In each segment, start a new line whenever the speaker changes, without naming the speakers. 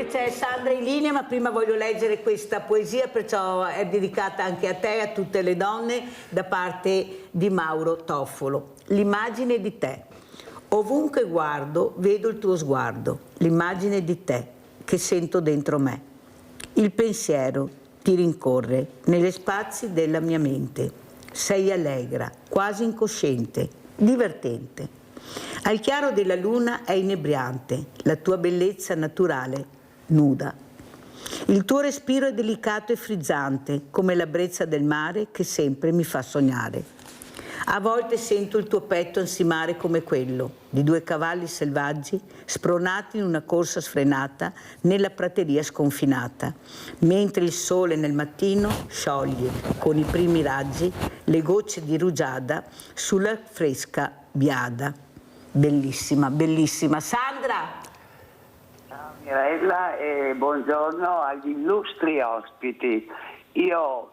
c'è Sandra in linea, ma prima voglio leggere questa poesia, perciò è dedicata anche a te e a tutte le donne, da parte di Mauro Toffolo. L'immagine di te. Ovunque guardo, vedo il tuo sguardo, l'immagine di te che sento dentro me. Il pensiero ti rincorre negli spazi della mia mente. Sei allegra, quasi incosciente, divertente. Al chiaro della luna è inebriante, la tua bellezza naturale, nuda. Il tuo respiro è delicato e frizzante, come la brezza del mare che sempre mi fa sognare. A volte sento il tuo petto ansimare come quello di due cavalli selvaggi spronati in una corsa sfrenata nella prateria sconfinata, mentre il sole nel mattino scioglie con i primi raggi le gocce di rugiada sulla fresca biada. Bellissima, bellissima. Sandra!
Ciao Mirella e buongiorno agli illustri ospiti. Io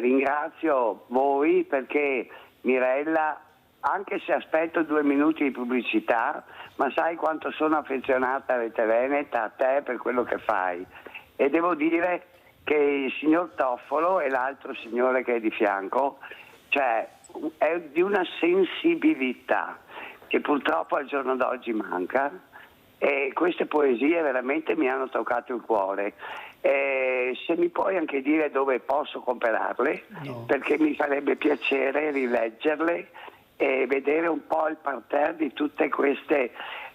ringrazio voi perché Mirella, anche se aspetto 2 minuti di pubblicità, ma sai quanto sono affezionata a Rete Veneta, a te per quello che fai. E devo dire che il signor Toffolo e l'altro signore che è di fianco, cioè è di una sensibilità che purtroppo al giorno d'oggi manca, e queste poesie veramente mi hanno toccato il cuore. Se mi puoi anche dire dove posso comprarle, no, perché mi farebbe piacere rileggerle e vedere un po' il parterre di tutte queste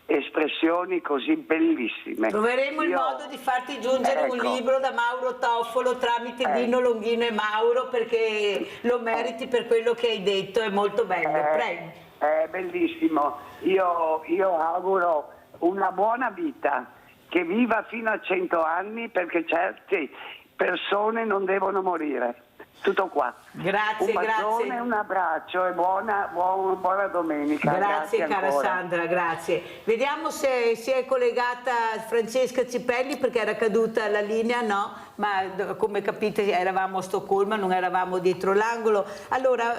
espressioni così bellissime.
Troveremo il modo di farti giungere un libro da Mauro Toffolo tramite Dino Longhino e Mauro, perché lo meriti per quello che hai detto, è molto bello. Prego.
È bellissimo. Io auguro una buona vita, che viva fino a 100 anni, perché certe persone non devono morire. Tutto qua.
Grazie,
un bacione,
grazie.
Un abbraccio e buona domenica.
Grazie cara
ancora.
Sandra, grazie. Vediamo se si è collegata Francesca Cipelli, perché era caduta la linea, no? Ma come capite eravamo a Stoccolma, non eravamo dietro l'angolo. Allora,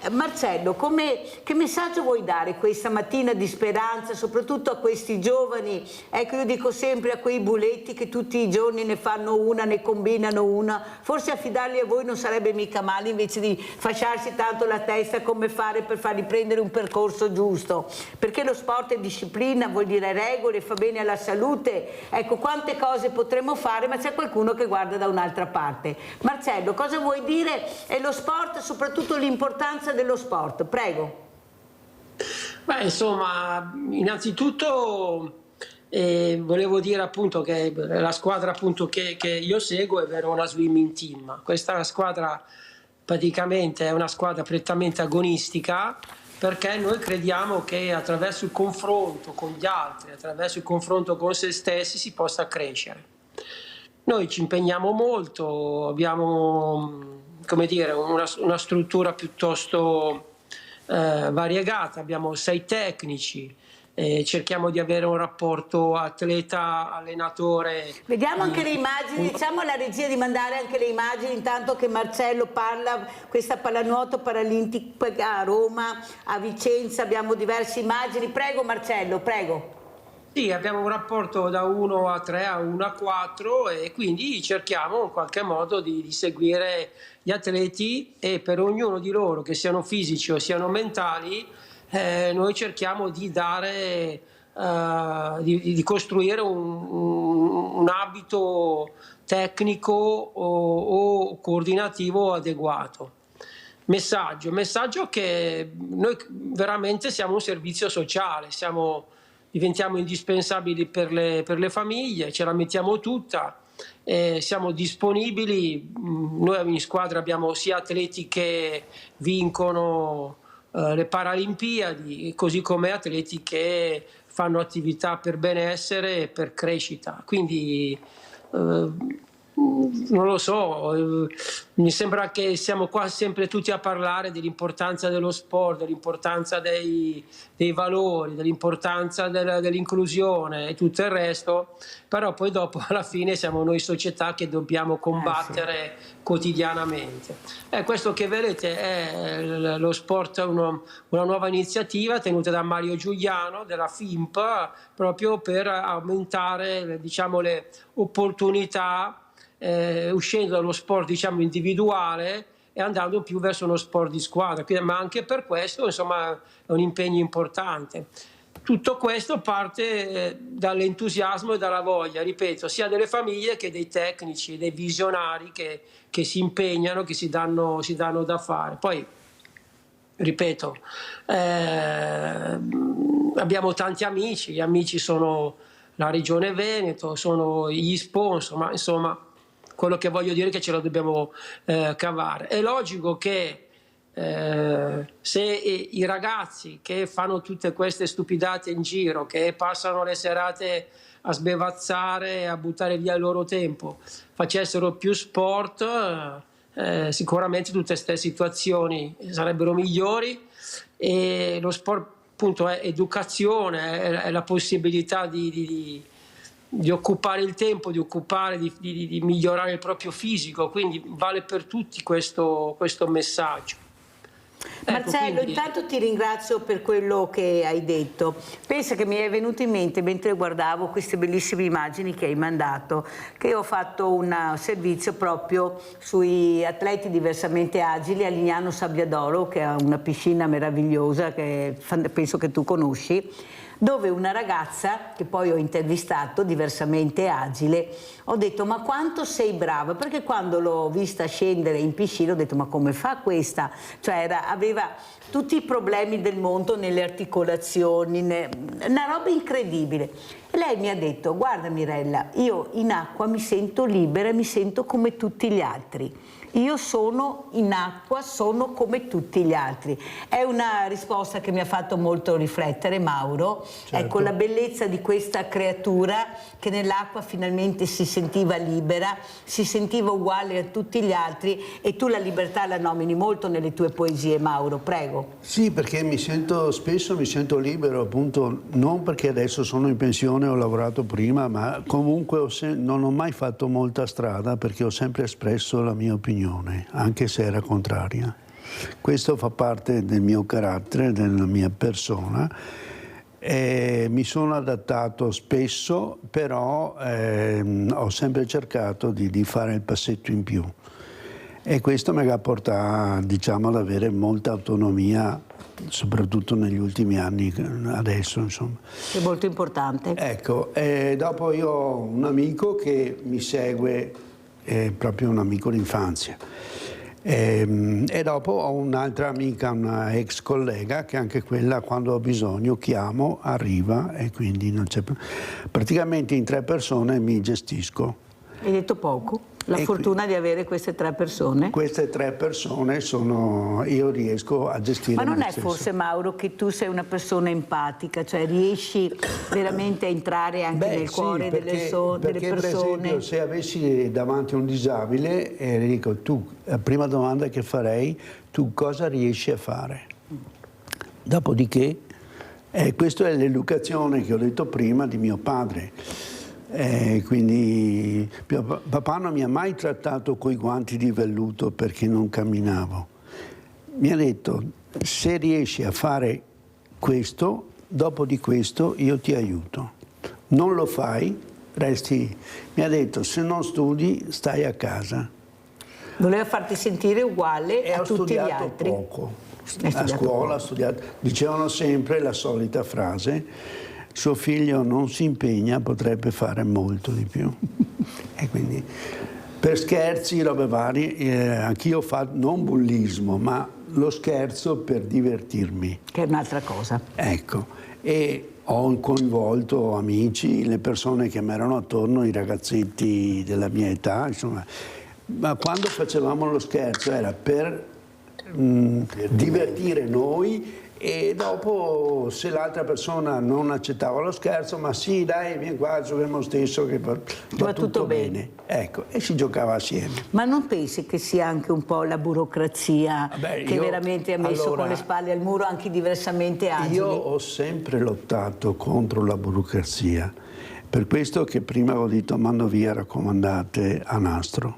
Marcello, che messaggio vuoi dare questa mattina di speranza, soprattutto a questi giovani? Ecco, io dico sempre a quei buletti che tutti i giorni ne fanno una, ne combinano una, forse affidarli a voi non sarebbe mica male, invece di fasciarsi tanto la testa come fare per farli prendere un percorso giusto, perché lo sport è disciplina, vuol dire regole, fa bene alla salute. Ecco, quante cose potremmo fare, ma c'è qualcuno che guarda da un'altra parte. Marcello, cosa vuoi dire? E lo sport, soprattutto l'importanza dello sport, prego.
Beh, insomma, innanzitutto volevo dire appunto che la squadra appunto che io seguo è Verona Swimming Team. Questa squadra praticamente è una squadra prettamente agonistica, perché noi crediamo che attraverso il confronto con gli altri, attraverso il confronto con se stessi si possa crescere. Noi ci impegniamo molto, abbiamo, come dire, una struttura piuttosto variegata, abbiamo 6 tecnici, cerchiamo di avere un rapporto atleta-allenatore.
Vediamo anche le immagini, diciamo alla regia di mandare anche le immagini intanto che Marcello parla. Questa pallanuoto paralimpica a Roma, a Vicenza, abbiamo diverse immagini. Prego Marcello, prego.
Sì, abbiamo un rapporto da 1 a 3 a 1 a 4 e quindi cerchiamo in qualche modo di seguire gli atleti, e per ognuno di loro, che siano fisici o siano mentali, noi cerchiamo di dare, di costruire un abito tecnico o coordinativo adeguato. Messaggio che noi veramente siamo un servizio sociale, diventiamo indispensabili per le famiglie, ce la mettiamo tutta, siamo disponibili. Noi in squadra abbiamo sia atleti che vincono le Paralimpiadi, così come atleti che fanno attività per benessere e per crescita. Quindi non lo so, mi sembra che siamo qua sempre tutti a parlare dell'importanza dello sport, dell'importanza dei valori, dell'importanza dell'inclusione e tutto il resto, però poi dopo alla fine siamo noi società che dobbiamo combattere quotidianamente. Questo che vedete è lo sport, una nuova iniziativa tenuta da Mario Giuliano della FIMP, proprio per aumentare, diciamo, le opportunità, uscendo dallo sport, diciamo, individuale e andando più verso uno sport di squadra. Ma anche per questo, insomma, è un impegno importante. Tutto questo parte dall'entusiasmo e dalla voglia, ripeto, sia delle famiglie che dei tecnici, dei visionari che si impegnano, che si danno da fare. Poi, ripeto, abbiamo tanti amici, gli amici sono la Regione Veneto, sono gli sponsor, ma insomma quello che voglio dire è che ce lo dobbiamo cavare. È logico che se i ragazzi che fanno tutte queste stupidate in giro, che passano le serate a sbevazzare, a buttare via il loro tempo, facessero più sport, sicuramente tutte queste situazioni sarebbero migliori, e lo sport appunto è educazione, è la possibilità di occupare il tempo, di migliorare il proprio fisico, quindi vale per tutti questo messaggio.
Marcello, intanto ti ringrazio per quello che hai detto. Pensa che mi è venuto in mente, mentre guardavo queste bellissime immagini che hai mandato, che io ho fatto un servizio proprio sui atleti diversamente agili a Lignano Sabbiadolo, che ha una piscina meravigliosa che penso che tu conosci, dove una ragazza che poi ho intervistato, diversamente agile, ho detto: ma quanto sei brava? Perché quando l'ho vista scendere in piscina ho detto: ma come fa questa? Cioè aveva tutti i problemi del mondo nelle articolazioni, una roba incredibile. E lei mi ha detto: guarda Mirella, io in acqua mi sento libera, mi sento come tutti gli altri. Io sono in acqua, sono come tutti gli altri. È una risposta che mi ha fatto molto riflettere, Mauro.
Certo.
Ecco, la bellezza di questa creatura che nell'acqua finalmente si sentiva libera, si sentiva uguale a tutti gli altri, e tu la libertà la nomini molto nelle tue poesie, Mauro, prego.
Sì, perché spesso mi sento libero, appunto, non perché adesso sono in pensione, ho lavorato prima, ma comunque non ho mai fatto molta strada, perché ho sempre espresso la mia opinione, anche se era contraria. Questo fa parte del mio carattere, della mia persona. Mi sono adattato spesso, però ho sempre cercato di fare il passetto in più. E questo mi ha portato, diciamo, ad avere molta autonomia, soprattutto negli ultimi anni, adesso, insomma.
È molto importante.
Ecco, dopo io ho un amico che mi segue, proprio un amico d'infanzia. E dopo ho un'altra amica, una ex collega, che anche quella, quando ho bisogno chiamo, arriva, e quindi non c'è. Praticamente in 3 persone mi gestisco.
Hai detto poco. La fortuna di avere queste 3 persone.
Queste 3 persone io riesco a gestire.
Ma non
me
è
stesso.
forse, Mauro, che tu sei una persona empatica, cioè riesci veramente a entrare anche nel cuore delle persone?
Per esempio, se avessi davanti un disabile, dico: tu, la prima domanda che farei, tu cosa riesci a fare? Dopodiché, questa è l'educazione che ho detto prima di mio padre. Quindi papà non mi ha mai trattato coi guanti di velluto perché non camminavo. Mi ha detto: se riesci a fare questo, dopo di questo io ti aiuto. Non lo fai, resti. Mi ha detto: se non studi, stai a casa.
Voleva farti sentire uguale a tutti gli altri.
Poco. A scuola ho studiato. Dicevano sempre la solita frase: suo figlio non si impegna, potrebbe fare molto di più. E quindi, per scherzi, robe varie, anch'io ho fatto non bullismo, ma lo scherzo per divertirmi.
Che è un'altra cosa.
Ecco, e ho coinvolto amici, le persone che mi erano attorno, i ragazzetti della mia età, insomma. Ma quando facevamo lo scherzo era per divertire noi E dopo, se l'altra persona non accettava lo scherzo, ma sì, dai, vieni qua, giochiamo stesso, che va tutto bene. Ecco, e si giocava assieme.
Ma non pensi che sia anche un po' la burocrazia che veramente ha messo con le spalle al muro anche diversamente agili?
Io ho sempre lottato contro la burocrazia, per questo che prima ho detto mando via raccomandate a nastro.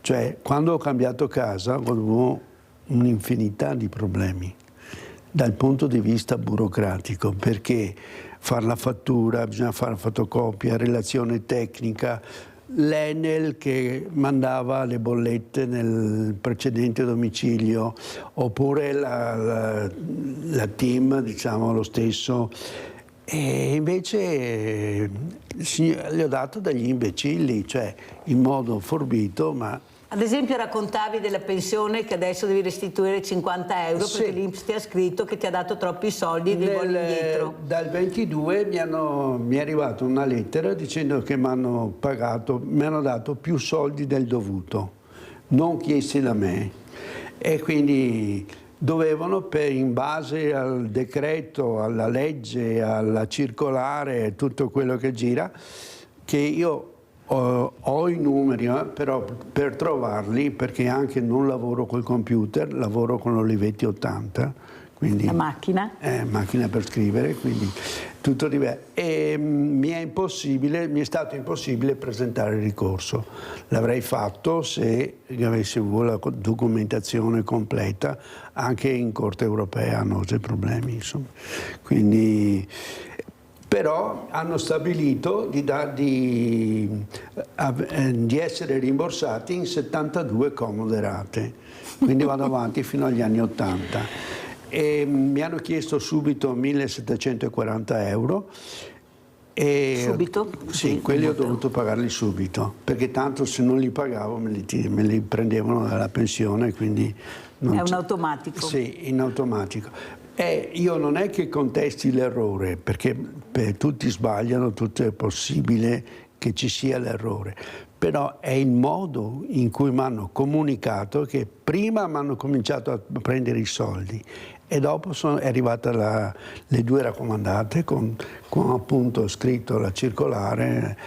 Cioè, quando ho cambiato casa avevo un'infinità di problemi dal punto di vista burocratico, perché fare la fattura, bisogna fare la fotocopia, relazione tecnica, l'Enel che mandava le bollette nel precedente domicilio, oppure la team, diciamo lo stesso. E invece le ho dato degli imbecilli, cioè in modo forbito, ma...
Ad esempio raccontavi della pensione che adesso devi restituire 50 euro perché l'INPS ti ha scritto che ti ha dato troppi soldi e li vuoi indietro.
Dal 22 mi è arrivata una lettera dicendo che mi hanno dato più soldi del dovuto, non chiesti da me. E quindi dovevano, in base al decreto, alla legge, alla circolare, tutto quello che gira, che io ho i numeri, però per trovarli, perché anche non lavoro col computer, lavoro con l'Olivetti 80, quindi
la macchina?
Macchina per scrivere, quindi tutto diverso. E mi è stato impossibile presentare il ricorso. L'avrei fatto se avessi avuto la documentazione completa, anche in Corte Europea hanno dei problemi, insomma. Quindi... Però hanno stabilito di essere rimborsati in 72 comode rate, quindi vado avanti fino agli anni 80. E mi hanno chiesto subito 1.740 euro. E
subito?
Sì, quelli ho dovuto pagarli subito, perché tanto se non li pagavo me li prendevano dalla pensione, quindi...
È un automatico?
Sì, in automatico. Io non è che contesti l'errore, perché tutti sbagliano, tutto è possibile che ci sia l'errore, però è il modo in cui mi hanno comunicato che prima mi hanno cominciato a prendere i soldi e dopo è arrivata le 2 raccomandate con appunto scritto la circolare.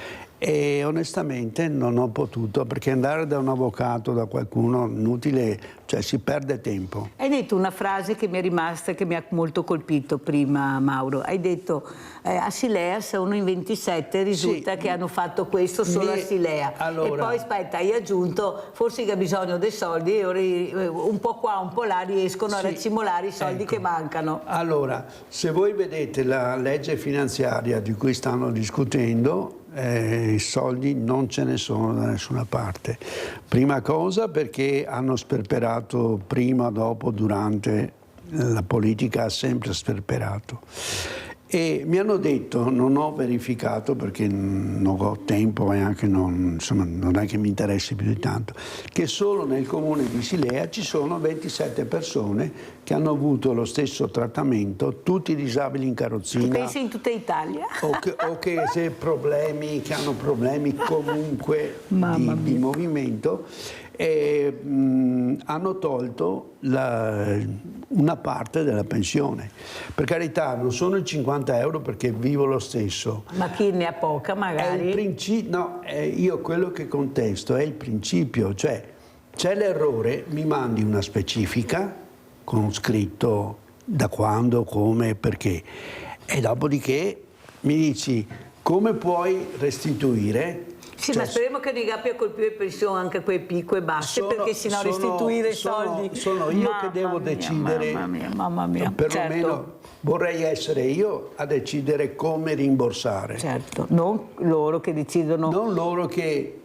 E onestamente non ho potuto, perché andare da un avvocato, da qualcuno, inutile, cioè si perde tempo.
Hai detto una frase che mi è rimasta, che mi ha molto colpito prima, Mauro. Hai detto a Silea sono in 27, risulta che hanno fatto questo solo a Silea. Allora, e poi aspetta, hai aggiunto forse che ha bisogno dei soldi e un po' qua, un po' là riescono a racimolare i soldi che mancano.
Allora, se voi vedete la legge finanziaria di cui stanno discutendo, i soldi non ce ne sono da nessuna parte. Prima cosa perché hanno sperperato prima, dopo, durante, la politica ha sempre sperperato. E mi hanno detto, non ho verificato perché non ho tempo e anche non è che mi interessi più di tanto, che solo nel comune di Silea ci sono 27 persone che hanno avuto lo stesso trattamento, tutti disabili in carrozzina.
Pensi in tutta Italia?
O che se hanno problemi comunque di movimento. Hanno tolto una parte della pensione. Per carità, non sono i 50 euro perché vivo lo stesso.
Ma chi ne ha poca magari?
Io quello che contesto è il principio, cioè c'è l'errore, mi mandi una specifica con scritto da quando, come, perché, e dopodiché mi dici come puoi restituire.
Sì, ma speriamo che non abbia colpire pensione anche quei picco e basse, perché sennò restituire soldi...
Sono io che devo decidere,
mamma mia.
Perlomeno vorrei essere io a decidere come rimborsare.
Certo, non loro che decidono...
Non loro che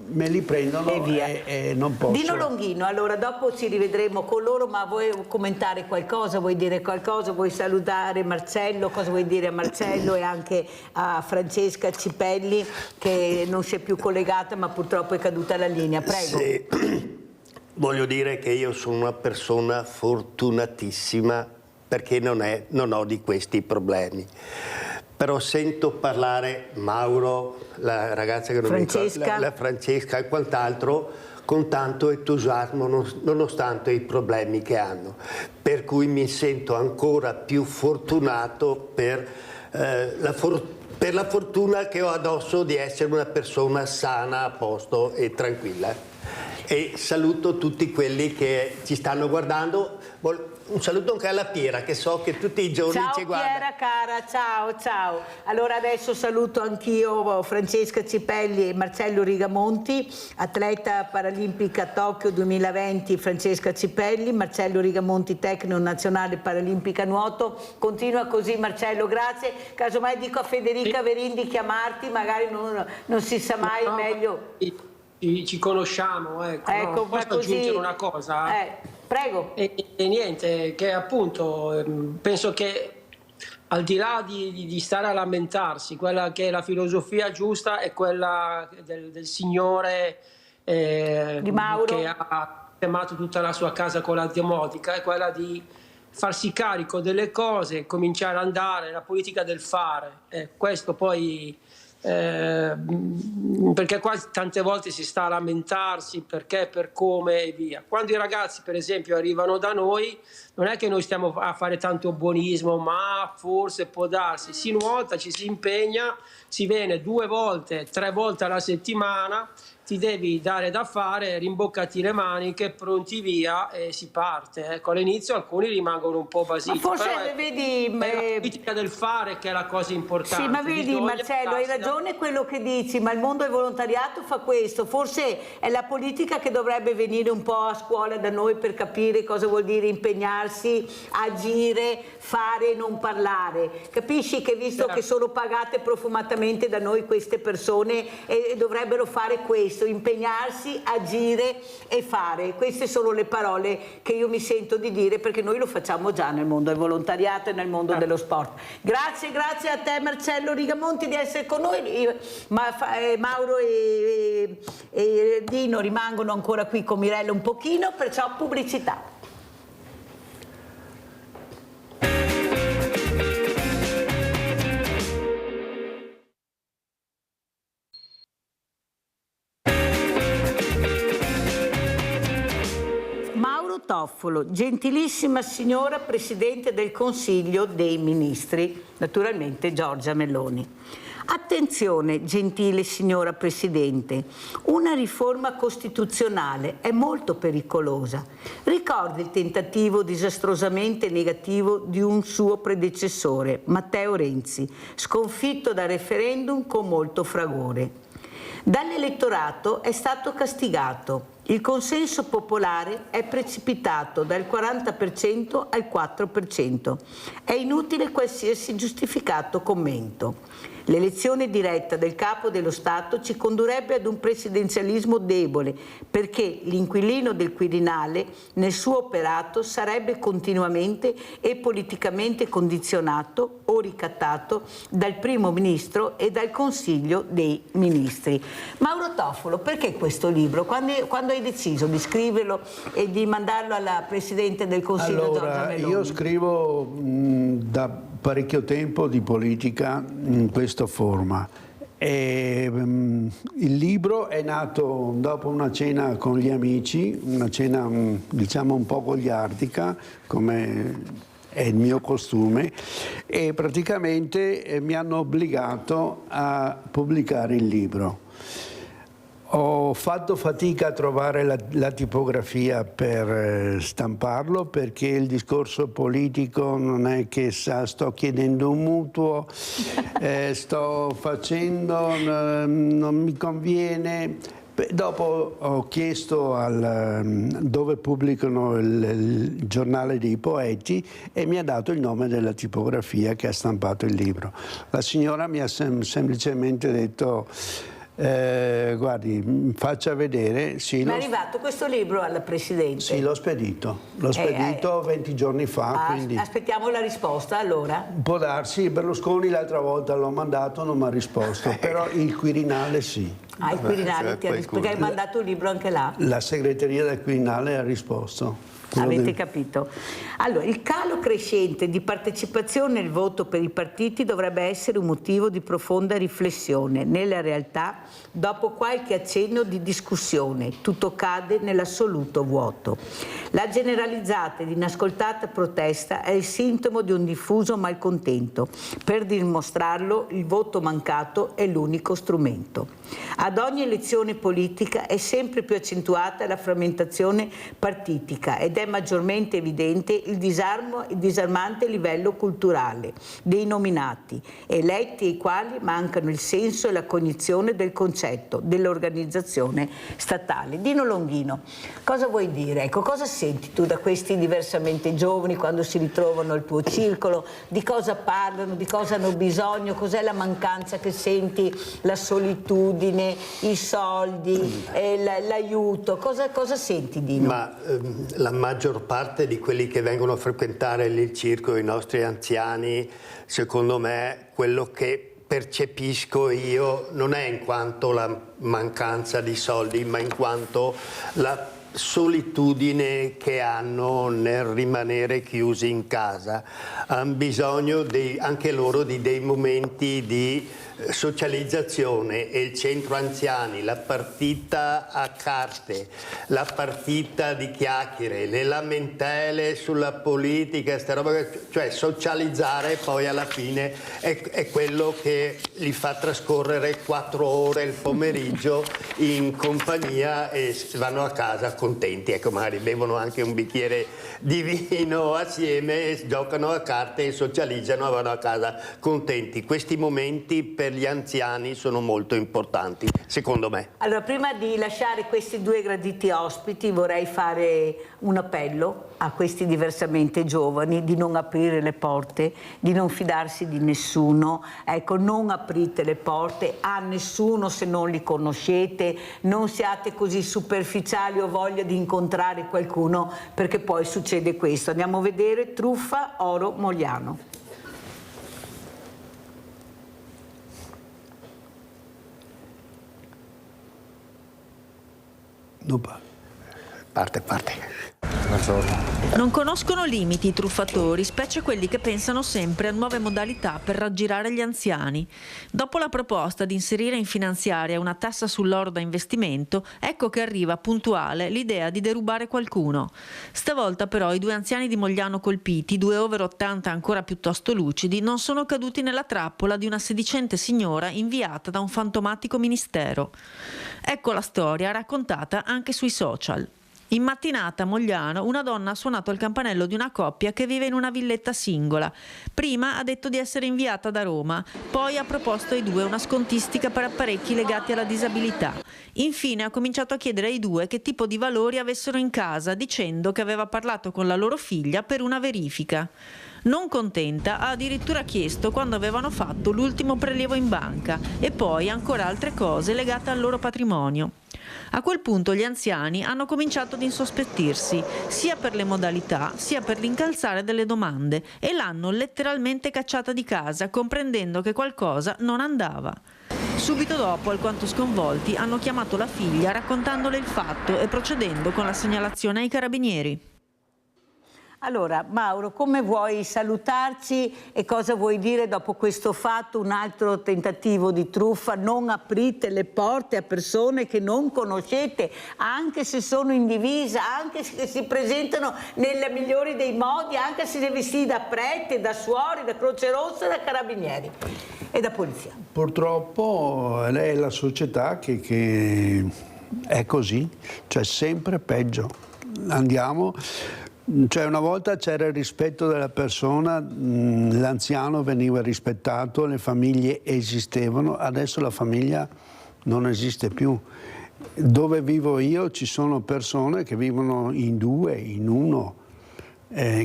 me li prendono e non posso.
Dino Longhino, allora dopo ci rivedremo con loro, ma vuoi commentare qualcosa, vuoi dire qualcosa, vuoi salutare Marcello, cosa vuoi dire a Marcello e anche a Francesca Cipelli che non si è più collegata ma purtroppo è caduta la linea, prego.
Sì. Voglio dire che io sono una persona fortunatissima perché non ho di questi problemi. Però sento parlare Mauro, la ragazza che non
Francesca.
la Francesca e quant'altro, con tanto entusiasmo nonostante i problemi che hanno. Per cui mi sento ancora più fortunato per la fortuna che ho addosso di essere una persona sana, a posto e tranquilla. E saluto tutti quelli che ci stanno guardando. Un saluto anche alla Piera, che so che tutti i giorni ci guarda.
Ciao Piera cara, ciao. Allora adesso saluto anch'io Francesca Cipelli e Marcello Rigamonti, atleta paralimpica a Tokyo 2020 Francesca Cipelli, Marcello Rigamonti tecnico nazionale paralimpica nuoto. Continua così Marcello, grazie. Casomai dico a Federica Verin di chiamarti, magari non si sa mai, meglio.
Ci conosciamo, ecco, posso aggiungere una cosa?
Prego.
E niente, che appunto penso che al di là di stare a lamentarsi, quella che è la filosofia giusta è quella del signore
di Mauro,
che ha chiamato tutta la sua casa con la demotica, è quella di farsi carico delle cose, cominciare ad andare, la politica del fare. Questo poi... perché qua tante volte si sta a lamentarsi perché, per come e via. Quando i ragazzi per esempio arrivano da noi, non è che noi stiamo a fare tanto buonismo, ma forse può darsi, si nuota, ci si impegna, si viene 2 volte, 3 volte alla settimana, ti devi dare da fare, rimboccati le maniche, pronti via e si parte. Ecco, all'inizio alcuni rimangono un po' basiti.
Ma forse
però
vedi,
è la politica del fare che è la cosa importante.
Sì, ma vedi Marcello, hai ragione quello che dici, ma il mondo del volontariato fa questo. Forse è la politica che dovrebbe venire un po' a scuola da noi per capire cosa vuol dire impegnarsi, agire, fare e non parlare. Capisci che visto che sono pagate profumatamente da noi queste persone e dovrebbero fare questo, impegnarsi, agire e fare. Queste sono le parole che io mi sento di dire, perché noi lo facciamo già nel mondo del volontariato e nel mondo dello sport. Grazie a te Marcello Rigamonti di essere con noi. Mauro e Dino rimangono ancora qui con Mirella un pochino, perciò pubblicità. Mauro Toffolo, gentilissima signora Presidente del Consiglio dei Ministri, naturalmente Giorgia Meloni. Attenzione, gentile signora Presidente, una riforma costituzionale è molto pericolosa. Ricordi il tentativo disastrosamente negativo di un suo predecessore, Matteo Renzi, sconfitto dal referendum con molto fragore. Dall'elettorato è stato castigato. Il consenso popolare è precipitato dal 40% al 4%. È inutile qualsiasi giustificato commento. L'elezione diretta del capo dello Stato ci condurrebbe ad un presidenzialismo debole, perché l'inquilino del Quirinale nel suo operato sarebbe continuamente e politicamente condizionato o ricattato dal Primo Ministro e dal Consiglio dei Ministri. Mauro Toffolo, perché questo libro? Quando hai deciso di scriverlo e di mandarlo alla Presidente del Consiglio, Giorgia Meloni?
Io scrivo da parecchio tempo di politica in questa forma. Il libro è nato dopo una cena con gli amici, una cena diciamo un po' goliardica, come è il mio costume, e praticamente mi hanno obbligato a pubblicare il libro. Ho fatto fatica a trovare la tipografia per stamparlo, perché il discorso politico non è che sto chiedendo un mutuo, sto facendo, non mi conviene. Dopo ho chiesto dove pubblicano il giornale dei poeti e mi ha dato il nome della tipografia che ha stampato il libro. La signora mi ha semplicemente detto: guardi, faccia vedere. Sì,
ma è arrivato questo libro alla Presidente?
Sì, l'ho spedito 20 giorni fa. Quindi
aspettiamo la risposta allora.
Può darsi. Berlusconi l'altra volta l'ho mandato, non mi ha risposto, però il Quirinale sì.
Il Quirinale ti ha risposto, perché hai mandato un libro anche là?
La segreteria del Quirinale ha risposto.
Avete capito? Allora, il calo crescente di partecipazione al voto per i partiti dovrebbe essere un motivo di profonda riflessione. Nella realtà, dopo qualche accenno di discussione, tutto cade nell'assoluto vuoto. La generalizzata ed inascoltata protesta è il sintomo di un diffuso malcontento. Per dimostrarlo, il voto mancato è l'unico strumento. Ad ogni elezione politica è sempre più accentuata la frammentazione partitica ed è maggiormente evidente il disarmante livello culturale dei nominati, eletti ai quali mancano il senso e la cognizione del concetto dell'organizzazione statale. Dino Longhino, cosa vuoi dire? Ecco, cosa senti tu da questi diversamente giovani quando si ritrovano al tuo circolo? Di cosa parlano? Di cosa hanno bisogno? Cos'è la mancanza che senti? La solitudine, i soldi, l'aiuto? Cosa senti, Dino?
Ma la maggior parte di quelli che vengono a frequentare il circo, i nostri anziani, secondo me, quello che percepisco io non è in quanto la mancanza di soldi, ma in quanto la solitudine che hanno nel rimanere chiusi in casa. Hanno bisogno anche loro di dei momenti di socializzazione, e il centro anziani, la partita a carte, la partita di chiacchiere, le lamentele sulla politica, cioè socializzare poi alla fine è quello che li fa trascorrere 4 ore il pomeriggio in compagnia e vanno a casa contenti. Ecco, magari bevono anche un bicchiere di vino assieme e giocano a carte e socializzano e vanno a casa contenti. Questi momenti per gli anziani sono molto importanti, secondo me.
Allora, prima di lasciare questi 2 graditi ospiti, vorrei fare un appello a questi diversamente giovani di non aprire le porte, di non fidarsi di nessuno. Ecco, non aprite le porte a nessuno se non li conoscete, non siate così superficiali o voglia di incontrare qualcuno, perché poi succede questo. Andiamo a vedere Truffa, Oro, Mogliano.
Parte.
Non conoscono limiti i truffatori, specie quelli che pensano sempre a nuove modalità per raggirare gli anziani. Dopo la proposta di inserire in finanziaria una tassa sull'oro da investimento, ecco che arriva puntuale l'idea di derubare qualcuno. Stavolta però i 2 anziani di Mogliano colpiti, 2 over 80 ancora piuttosto lucidi, non sono caduti nella trappola di una sedicente signora inviata da un fantomatico ministero. Ecco la storia raccontata anche sui social. In mattinata a Mogliano una donna ha suonato il campanello di una coppia che vive in una villetta singola. Prima ha detto di essere inviata da Roma, poi ha proposto ai 2 una scontistica per apparecchi legati alla disabilità. Infine ha cominciato a chiedere ai 2 che tipo di valori avessero in casa, dicendo che aveva parlato con la loro figlia per una verifica. Non contenta, ha addirittura chiesto quando avevano fatto l'ultimo prelievo in banca e poi ancora altre cose legate al loro patrimonio. A quel punto gli anziani hanno cominciato ad insospettirsi, sia per le modalità, sia per l'incalzare delle domande, e l'hanno letteralmente cacciata di casa, comprendendo che qualcosa non andava. Subito dopo, alquanto sconvolti, hanno chiamato la figlia raccontandole il fatto e procedendo con la segnalazione ai carabinieri.
Allora, Mauro, come vuoi salutarci e cosa vuoi dire dopo questo fatto? Un altro tentativo di truffa: non aprite le porte a persone che non conoscete, anche se sono in divisa, anche se si presentano nel migliore dei modi, anche se si vestiti da prete, da suori, da Croce Rossa, da carabinieri e da polizia.
Purtroppo è la società che è così, cioè sempre peggio. Cioè, una volta c'era il rispetto della persona, l'anziano veniva rispettato, le famiglie esistevano, adesso la famiglia non esiste più. Dove vivo io ci sono persone che vivono in 2, in 1,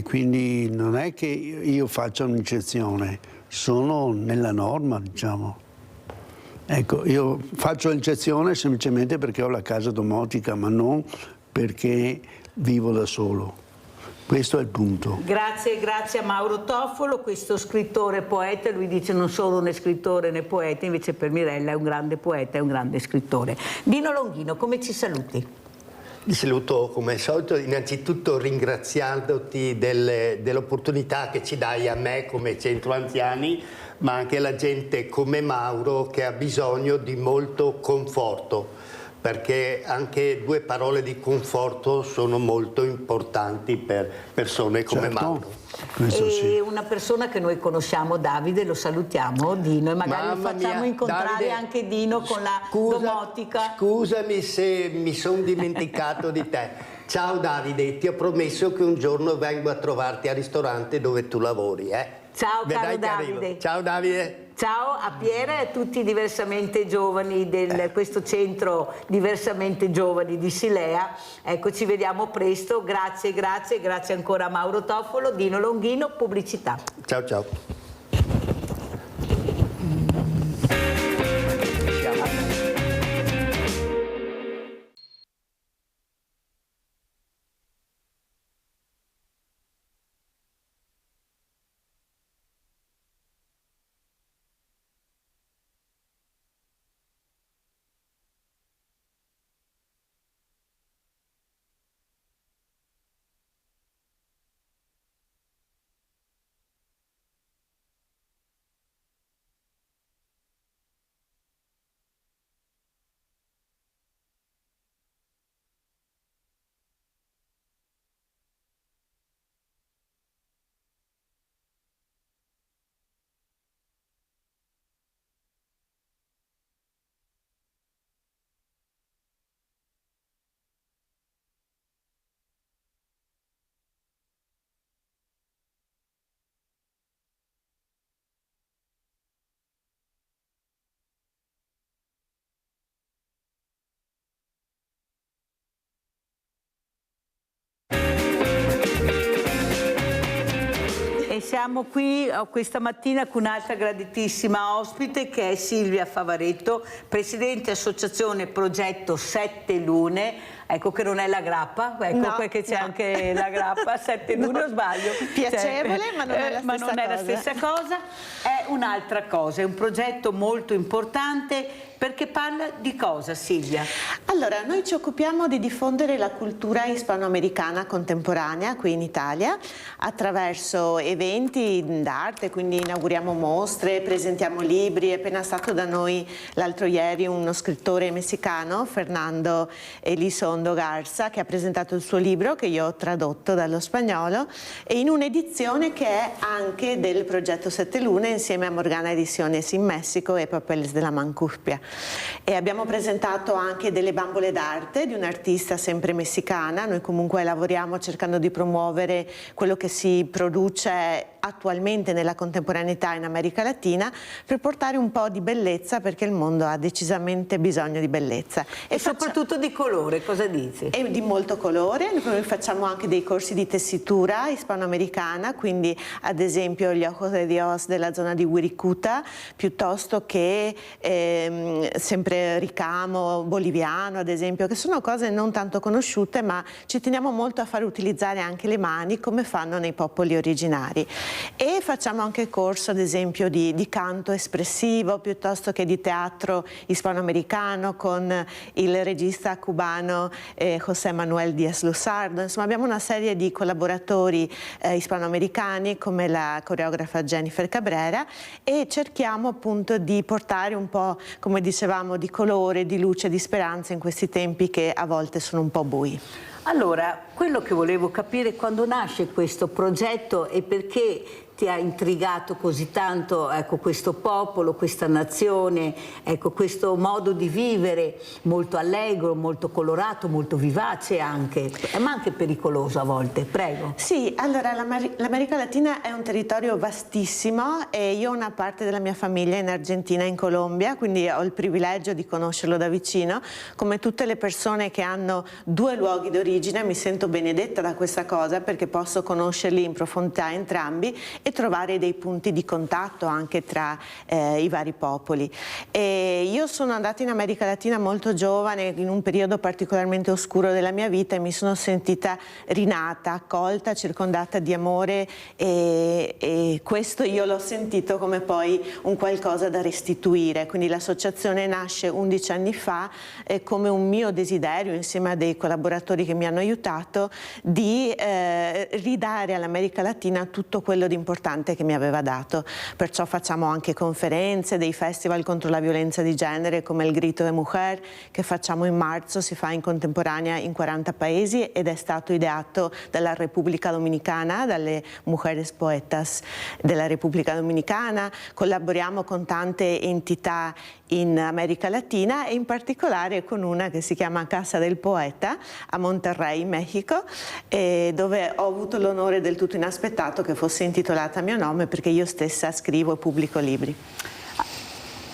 quindi non è che io faccia un'eccezione, sono nella norma, diciamo. Ecco, io faccio l'eccezione semplicemente perché ho la casa domotica, ma non perché vivo da solo. Questo è il punto.
Grazie a Mauro Toffolo, questo scrittore poeta. Lui dice non solo né scrittore né poeta, invece per Mirella è un grande poeta e un grande scrittore. Dino Longhino, come ci saluti?
Ti saluto come al solito, innanzitutto ringraziandoti dell'opportunità che ci dai a me come centro anziani, ma anche alla gente come Mauro che ha bisogno di molto conforto, perché anche 2 parole di conforto sono molto importanti per persone come
Certo.
Mauro.
Questo
E
sì.
una persona che noi conosciamo, Davide, lo salutiamo, Dino, e magari
Mamma
facciamo
mia,
incontrare
Davide,
anche Dino con la domotica.
Scusami se mi sono dimenticato di te. Ciao Davide, ti ho promesso che un giorno vengo a trovarti al ristorante dove tu lavori.
Ciao caro
Vedrai che arrivo.
Davide.
Ciao Davide.
Ciao a Piera e a tutti i diversamente giovani di questo centro diversamente giovani di Silea. Ecco, ci vediamo presto. Grazie ancora a Mauro Toffolo, Dino Longhino, pubblicità.
Ciao ciao.
E siamo qui questa mattina con un'altra graditissima ospite che è Silvia Favaretto, Presidente Associazione Progetto 7 Lune. Ecco che non è la grappa, ecco
No,
perché c'è
no.
anche la grappa, 7 lune, o sbaglio?
Piacevole, ma non è la
ma
stessa
non è la
cosa.
stessa cosa, è un'altra cosa, è un progetto molto importante perché parla di cosa, Silvia?
Allora, noi ci occupiamo di diffondere la cultura ispanoamericana contemporanea qui in Italia attraverso eventi d'arte, quindi inauguriamo mostre, presentiamo libri. È appena stato da noi l'altro ieri uno scrittore messicano, Fernando Elizondo Garza, che ha presentato il suo libro che io ho tradotto dallo spagnolo e in un'edizione che è anche del progetto 7 Lune insieme a Morgana Ediciones in Messico e Papeles de la Mancuspia. E abbiamo presentato anche delle bambole d'arte di un'artista sempre messicana. Noi comunque lavoriamo cercando di promuovere quello che si produce attualmente nella contemporaneità in America Latina per portare un po' di bellezza, perché il mondo ha decisamente bisogno di bellezza.
E soprattutto di colore, cosa dici?
E di molto colore. Noi facciamo anche dei corsi di tessitura ispanoamericana, quindi ad esempio gli Ojos de Dios della zona di Wirikuta, piuttosto che sempre ricamo boliviano, ad esempio, che sono cose non tanto conosciute, ma ci teniamo molto a far utilizzare anche le mani come fanno nei popoli originari. E facciamo anche corso, ad esempio, di canto espressivo, piuttosto che di teatro ispanoamericano con il regista cubano José Manuel Díaz Luzardo. Insomma, abbiamo una serie di collaboratori ispanoamericani come la coreografa Jennifer Cabrera e cerchiamo appunto di portare un po', come dicevamo, di colore, di luce, di speranza in questi tempi che a volte sono un po' bui.
Allora, quello che volevo capire quando nasce questo progetto e perché ti ha intrigato così tanto, ecco, questo popolo, questa nazione, ecco, questo modo di vivere molto allegro, molto colorato, molto vivace anche, ma anche pericoloso a volte. Prego.
Sì, allora l'America Latina è un territorio vastissimo e io ho una parte della mia famiglia in Argentina e in Colombia, quindi ho il privilegio di conoscerlo da vicino. Come tutte le persone che hanno 2 luoghi d'origine mi sento benedetta da questa cosa perché posso conoscerli in profondità entrambi e trovare dei punti di contatto anche tra i vari popoli. E io sono andata in America Latina molto giovane, in un periodo particolarmente oscuro della mia vita, e mi sono sentita rinata, accolta, circondata di amore, e questo io l'ho sentito come poi un qualcosa da restituire. Quindi l'associazione nasce 11 anni fa come un mio desiderio, insieme a dei collaboratori che mi hanno aiutato, di ridare all'America Latina tutto quello di importante che mi aveva dato. Perciò facciamo anche conferenze, dei festival contro la violenza di genere come il Grito de Mujer, che facciamo in marzo, si fa in contemporanea in 40 paesi ed è stato ideato dalla Repubblica Dominicana, dalle Mujeres Poetas della Repubblica Dominicana. Collaboriamo con tante entità in America Latina e in particolare con una che si chiama Casa del Poeta a Monterrey, Mexico, dove ho avuto l'onore del tutto inaspettato che fosse intitolata a mio nome, perché io stessa scrivo e pubblico libri.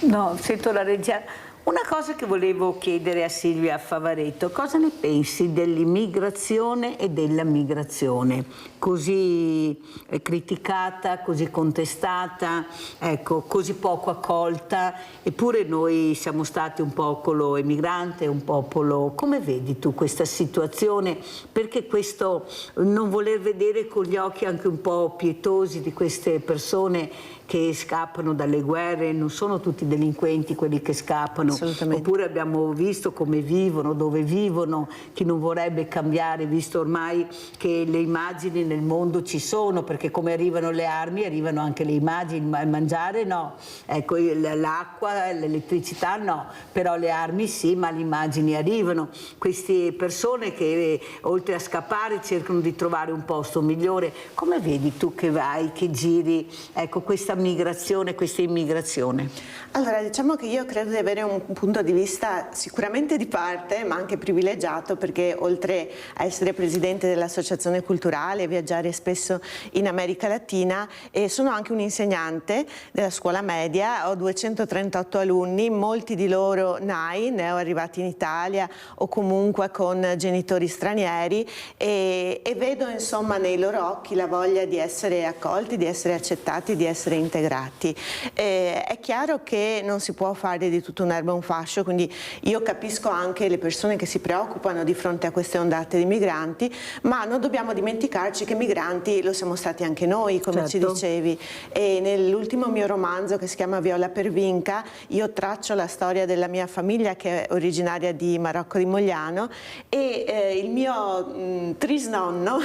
No, sento la regia. Una cosa che volevo chiedere a Silvia Favaretto: cosa ne pensi dell'immigrazione e della migrazione? Così criticata, così contestata, ecco, così poco accolta, eppure noi siamo stati un popolo emigrante, un popolo... Come vedi tu questa situazione? Perché questo non voler vedere con gli occhi anche un po' pietosi di queste persone che scappano dalle guerre? Non sono tutti delinquenti quelli che scappano, oppure abbiamo visto come vivono, dove vivono, chi non vorrebbe cambiare, visto ormai che le immagini nel mondo ci sono, perché come arrivano le armi arrivano anche le immagini, ma il mangiare no, ecco, l'acqua, l'elettricità no, però le armi sì, ma le immagini arrivano. Queste persone che oltre a scappare cercano di trovare un posto migliore. Come vedi tu che vai, che giri, ecco, questa migrazione, questa immigrazione?
Allora, diciamo che io credo di avere un punto di vista sicuramente di parte, ma anche privilegiato, perché oltre a essere presidente dell'Associazione Culturale, viaggiare spesso in America Latina, sono anche un insegnante della scuola media. Ho 238 alunni, molti di loro NAI, neoarrivati in Italia o comunque con genitori stranieri, e vedo insomma nei loro occhi la voglia di essere accolti, di essere accettati, di essere integrati. È chiaro che non si può fare di tutta un'erba un fascio, quindi io capisco anche le persone che si preoccupano di fronte a queste ondate di migranti, ma non dobbiamo dimenticarci che migranti lo siamo stati anche noi, come ci dicevi. E nell'ultimo mio romanzo, che si chiama Viola per Vinca, io traccio la storia della mia famiglia, che è originaria di Marocco di Mogliano, e il mio trisnonno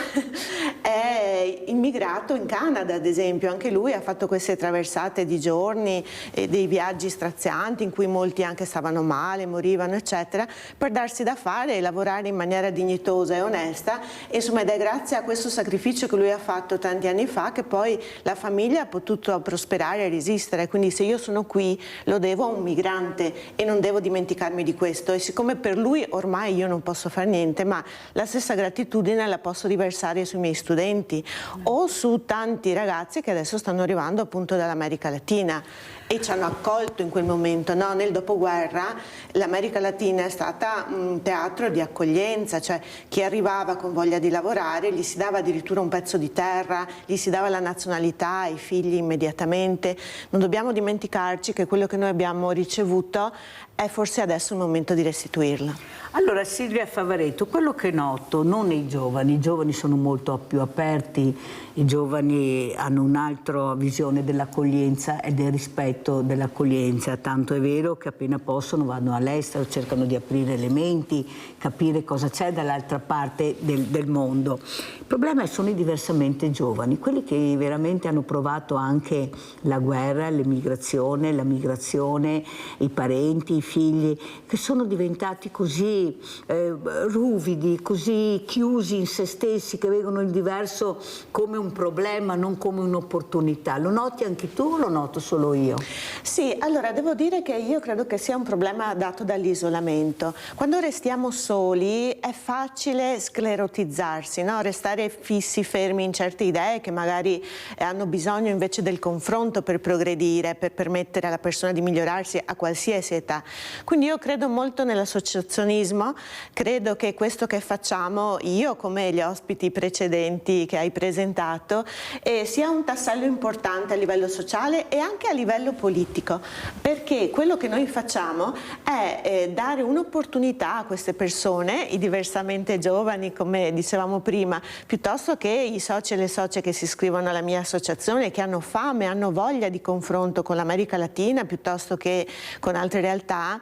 è immigrato in Canada, ad esempio. Anche lui ha fatto queste traversate di giorni, dei viaggi strazianti in cui molti anche stavano male, morivano eccetera, per darsi da fare e lavorare in maniera dignitosa e onesta. Insomma, ed è grazie a questo sacrificio che lui ha fatto tanti anni fa che poi la famiglia ha potuto prosperare e resistere. Quindi se io sono qui lo devo a un migrante e non devo dimenticarmi di questo, e siccome per lui ormai io non posso fare niente, ma la stessa gratitudine la posso riversare sui miei studenti o su tanti ragazzi che adesso stanno arrivando appunto dall'America Latina e ci hanno accolto in quel momento, no? Nel dopoguerra l'America Latina è stata un teatro di accoglienza, cioè chi arrivava con voglia di lavorare gli si dava addirittura un pezzo di terra, gli si dava la nazionalità ai figli immediatamente. Non dobbiamo dimenticarci che quello che noi abbiamo ricevuto è forse adesso il momento di restituirlo.
Allora, Silvia Favaretto, quello che noto, non nei giovani, i giovani sono molto più aperti, i giovani hanno un'altra visione dell'accoglienza e del rispetto dell'accoglienza, tanto è vero che appena possono vanno all'estero, cercano di aprire le menti, capire cosa c'è dall'altra parte del mondo. Il problema sono i diversamente giovani, quelli che veramente hanno provato anche la guerra, l'emigrazione, la migrazione, i parenti, i figli, che sono diventati così ruvidi, così chiusi in se stessi, che vedono il diverso come un problema, non come un'opportunità. Lo noti anche tu o lo noto solo io?
Sì, allora devo dire che io credo che sia un problema dato dall'isolamento. Quando restiamo soli è facile sclerotizzarsi, no? Restare fissi, fermi in certe idee che magari hanno bisogno invece del confronto per progredire, per permettere alla persona di migliorarsi a qualsiasi età. Quindi io credo molto nell'associazionismo, credo che questo che facciamo io come gli ospiti precedenti che hai presentato sia un tassello importante a livello sociale e anche a livello politico, perché quello che noi facciamo è dare un'opportunità a queste persone, i diversamente giovani come dicevamo prima, piuttosto che i soci e le socie che si iscrivono alla mia associazione, che hanno fame, hanno voglia di confronto con l'America Latina piuttosto che con altre realtà.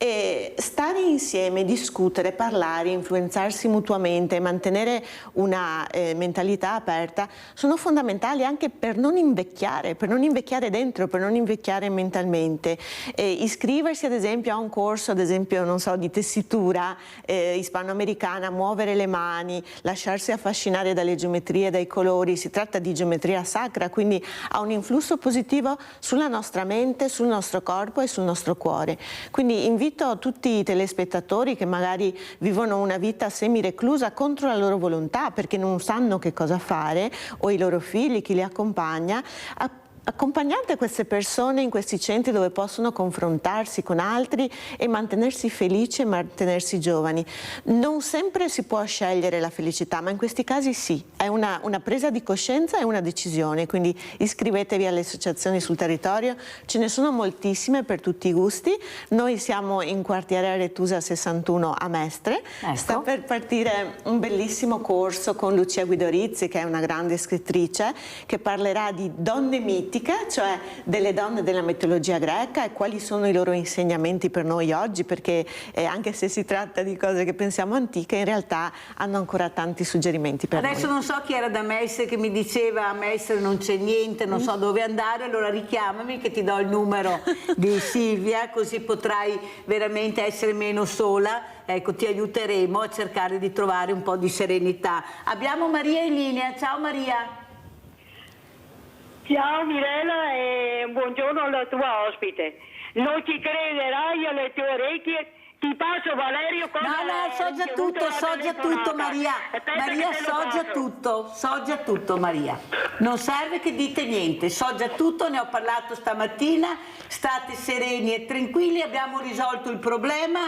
E stare insieme, discutere, parlare, influenzarsi mutuamente, mantenere una mentalità aperta sono fondamentali anche per non invecchiare dentro, per non invecchiare mentalmente. Iscriversi ad esempio a un corso, ad esempio non so, di tessitura ispanoamericana, muovere le mani, lasciarsi affascinare dalle geometrie, dai colori, si tratta di geometria sacra, quindi ha un influsso positivo sulla nostra mente, sul nostro corpo e sul nostro cuore. Quindi invito tutti i telespettatori che magari vivono una vita semi-reclusa contro la loro volontà perché non sanno che cosa fare, o i loro figli, chi li accompagna, accompagnate queste persone in questi centri dove possono confrontarsi con altri e mantenersi felici e mantenersi giovani. Non sempre si può scegliere la felicità, ma in questi casi sì, è una presa di coscienza e una decisione, quindi iscrivetevi alle associazioni sul territorio, ce ne sono moltissime per tutti i gusti. Noi siamo in quartiere Aretusa 61 a Mestre, ecco. Sta per partire un bellissimo corso con Lucia Guidorizzi, che è una grande scrittrice, che parlerà di donne mitiche, cioè delle donne della mitologia greca e quali sono i loro insegnamenti per noi oggi, perché anche se si tratta di cose che pensiamo antiche, in realtà hanno ancora tanti suggerimenti per noi.
Adesso non so chi era da Mestre che mi diceva a Mestre non c'è niente, non so dove andare, allora richiamami che ti do il numero di Silvia, così potrai veramente essere meno sola. Ecco, ti aiuteremo a cercare di trovare un po' di serenità. Abbiamo Maria in linea. Ciao Maria.
Ciao Mirella e buongiorno alla tua ospite. Non ci crederai alle tue orecchie, ti passo Valerio.
No, so già tutto Maria. Maria, so già tutto Maria. Non serve che dite niente, so già tutto, ne ho parlato stamattina, state sereni e tranquilli, abbiamo risolto il problema,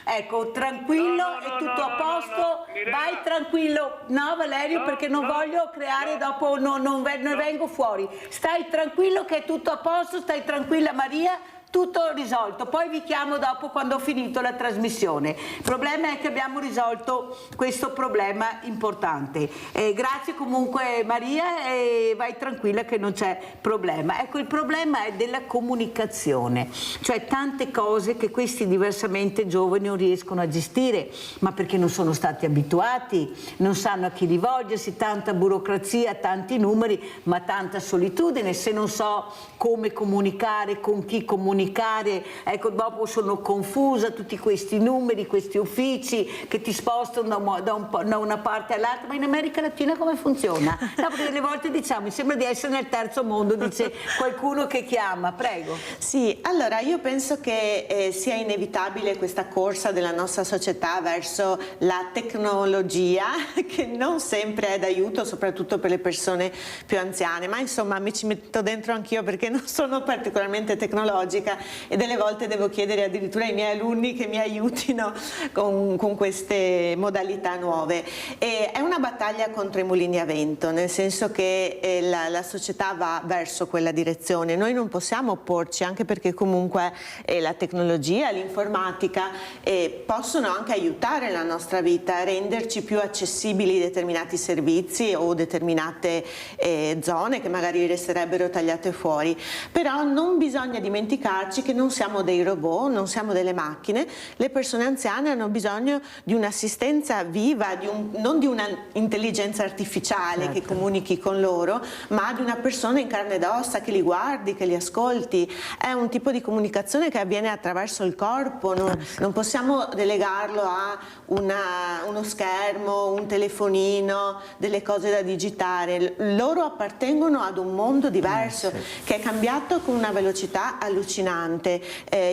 ecco, tranquillo, è tutto a posto, vai tranquillo. No Valerio, perché non voglio creare dopo, non vengo fuori. Stai tranquillo che è tutto a posto, stai tranquilla Maria. Tutto risolto, poi vi chiamo dopo quando ho finito la trasmissione. Il problema è che abbiamo risolto questo problema importante. Grazie comunque Maria e vai tranquilla che non c'è problema. Ecco, il problema è della comunicazione, cioè tante cose che questi diversamente giovani non riescono a gestire, ma perché non sono stati abituati, non sanno a chi rivolgersi, tanta burocrazia, tanti numeri, ma tanta solitudine. Se non so come comunicare, con chi comunicare, ecco, dopo sono confusa, tutti questi numeri, questi uffici che ti spostano da una parte all'altra. Ma in America Latina come funziona? No, perché delle volte diciamo, mi sembra di essere nel terzo mondo, dice qualcuno che chiama, prego.
Sì, allora io penso che sia inevitabile questa corsa della nostra società verso la tecnologia, che non sempre è d'aiuto, soprattutto per le persone più anziane, ma insomma mi ci metto dentro anch'io perché non sono particolarmente tecnologica e delle volte devo chiedere addirittura ai miei alunni che mi aiutino con queste modalità nuove. E è una battaglia contro i mulini a vento, nel senso che la società va verso quella direzione. Noi non possiamo opporci, anche perché comunque la tecnologia, l'informatica possono anche aiutare la nostra vita, renderci più accessibili determinati servizi o determinate zone che magari resterebbero tagliate fuori. Però non bisogna dimenticarsi ricordarci che non siamo dei robot, non siamo delle macchine. Le persone anziane hanno bisogno di un'assistenza viva, non di una intelligenza artificiale che comunichi con loro, ma di una persona in carne ed ossa che li guardi, che li ascolti. È un tipo di comunicazione che avviene attraverso il corpo, non possiamo delegarlo a uno schermo, un telefonino, delle cose da digitare. Loro appartengono ad un mondo diverso che è cambiato con una velocità allucinante.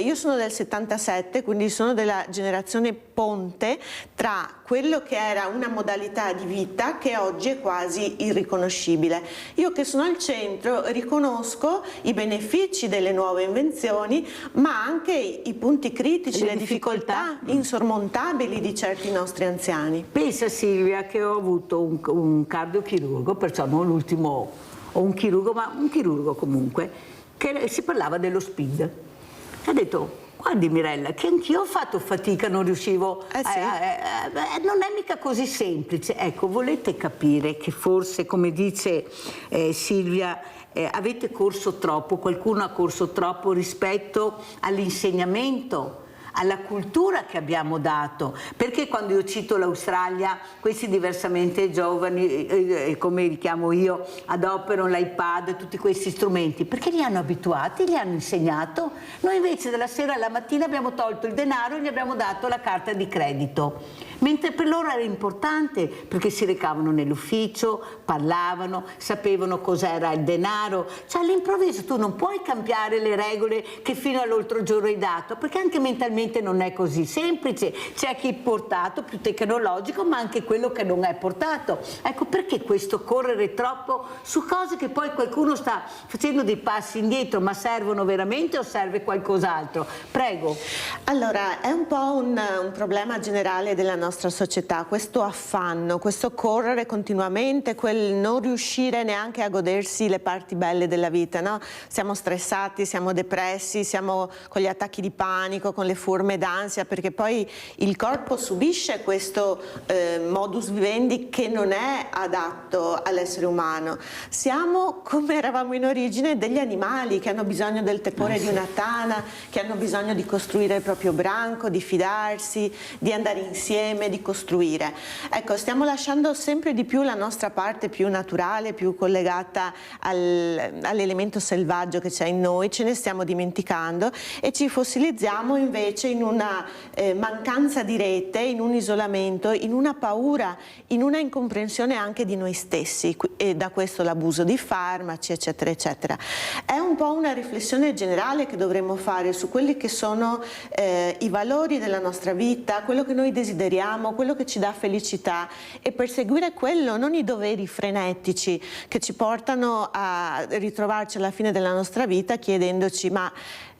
Io sono del 77, quindi sono della generazione ponte tra quello che era una modalità di vita che oggi è quasi irriconoscibile. Io che sono al centro riconosco i benefici delle nuove invenzioni, ma anche i punti critici, le difficoltà insormontabili di certi nostri anziani.
Pensa, Silvia, che ho avuto un cardiochirurgo, perciò non l'ultimo, o un chirurgo, ma un chirurgo comunque, che si parlava dello SPID. Ha detto: guardi Mirella, che anch'io ho fatto fatica, non riuscivo, non è mica così semplice. Ecco, volete capire che forse, come dice Silvia, avete corso troppo, qualcuno ha corso troppo rispetto all'insegnamento, alla cultura che abbiamo dato, perché quando io cito l'Australia, questi diversamente giovani, come li chiamo io, adoperano l'iPad, tutti questi strumenti, perché li hanno abituati, li hanno insegnato. Noi invece dalla sera alla mattina abbiamo tolto il denaro e gli abbiamo dato la carta di credito, mentre per loro era importante, perché si recavano nell'ufficio, parlavano, sapevano cos'era il denaro. Cioè all'improvviso tu non puoi cambiare le regole che fino all'altro giorno hai dato, perché anche mentalmente non è così semplice. C'è chi è portato, più tecnologico, ma anche quello che non è portato. Ecco, perché questo correre troppo su cose che poi qualcuno sta facendo dei passi indietro, ma servono veramente o serve qualcos'altro? Prego.
Allora, è un po' un problema generale della nostra società, questo affanno, questo correre continuamente, quel non riuscire neanche a godersi le parti belle della vita, no? Siamo stressati, siamo depressi, siamo con gli attacchi di panico, con le forme d'ansia, perché poi il corpo subisce questo modus vivendi che non è adatto all'essere umano. Siamo, come eravamo in origine, degli animali che hanno bisogno del tepore di una tana, che hanno bisogno di costruire il proprio branco, di fidarsi, di andare insieme, di costruire. Ecco, stiamo lasciando sempre di più la nostra parte più naturale, più collegata all'elemento selvaggio che c'è in noi, ce ne stiamo dimenticando e ci fossilizziamo invece in una mancanza di rete, in un isolamento, in una paura, in una incomprensione anche di noi stessi, e da questo l'abuso di farmaci, eccetera, eccetera. È un po' una riflessione generale che dovremmo fare su quelli che sono i valori della nostra vita, quello che noi desideriamo, quello che ci dà felicità, e perseguire quello, non i doveri frenetici che ci portano a ritrovarci alla fine della nostra vita chiedendoci: ma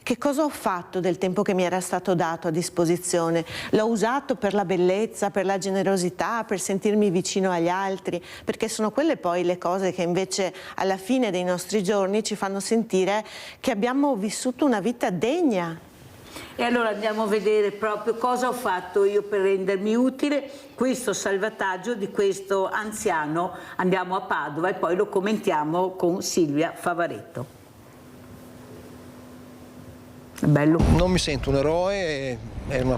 che cosa ho fatto del tempo che mi era stato dato a disposizione? L'ho usato per la bellezza, per la generosità, per sentirmi vicino agli altri? Perché sono quelle poi le cose che invece alla fine dei nostri giorni ci fanno sentire che abbiamo vissuto una vita degna.
E allora andiamo a vedere proprio cosa ho fatto io per rendermi utile questo salvataggio di questo anziano. Andiamo a Padova e poi lo commentiamo con Silvia Favaretto. Bello.
Non mi sento un eroe,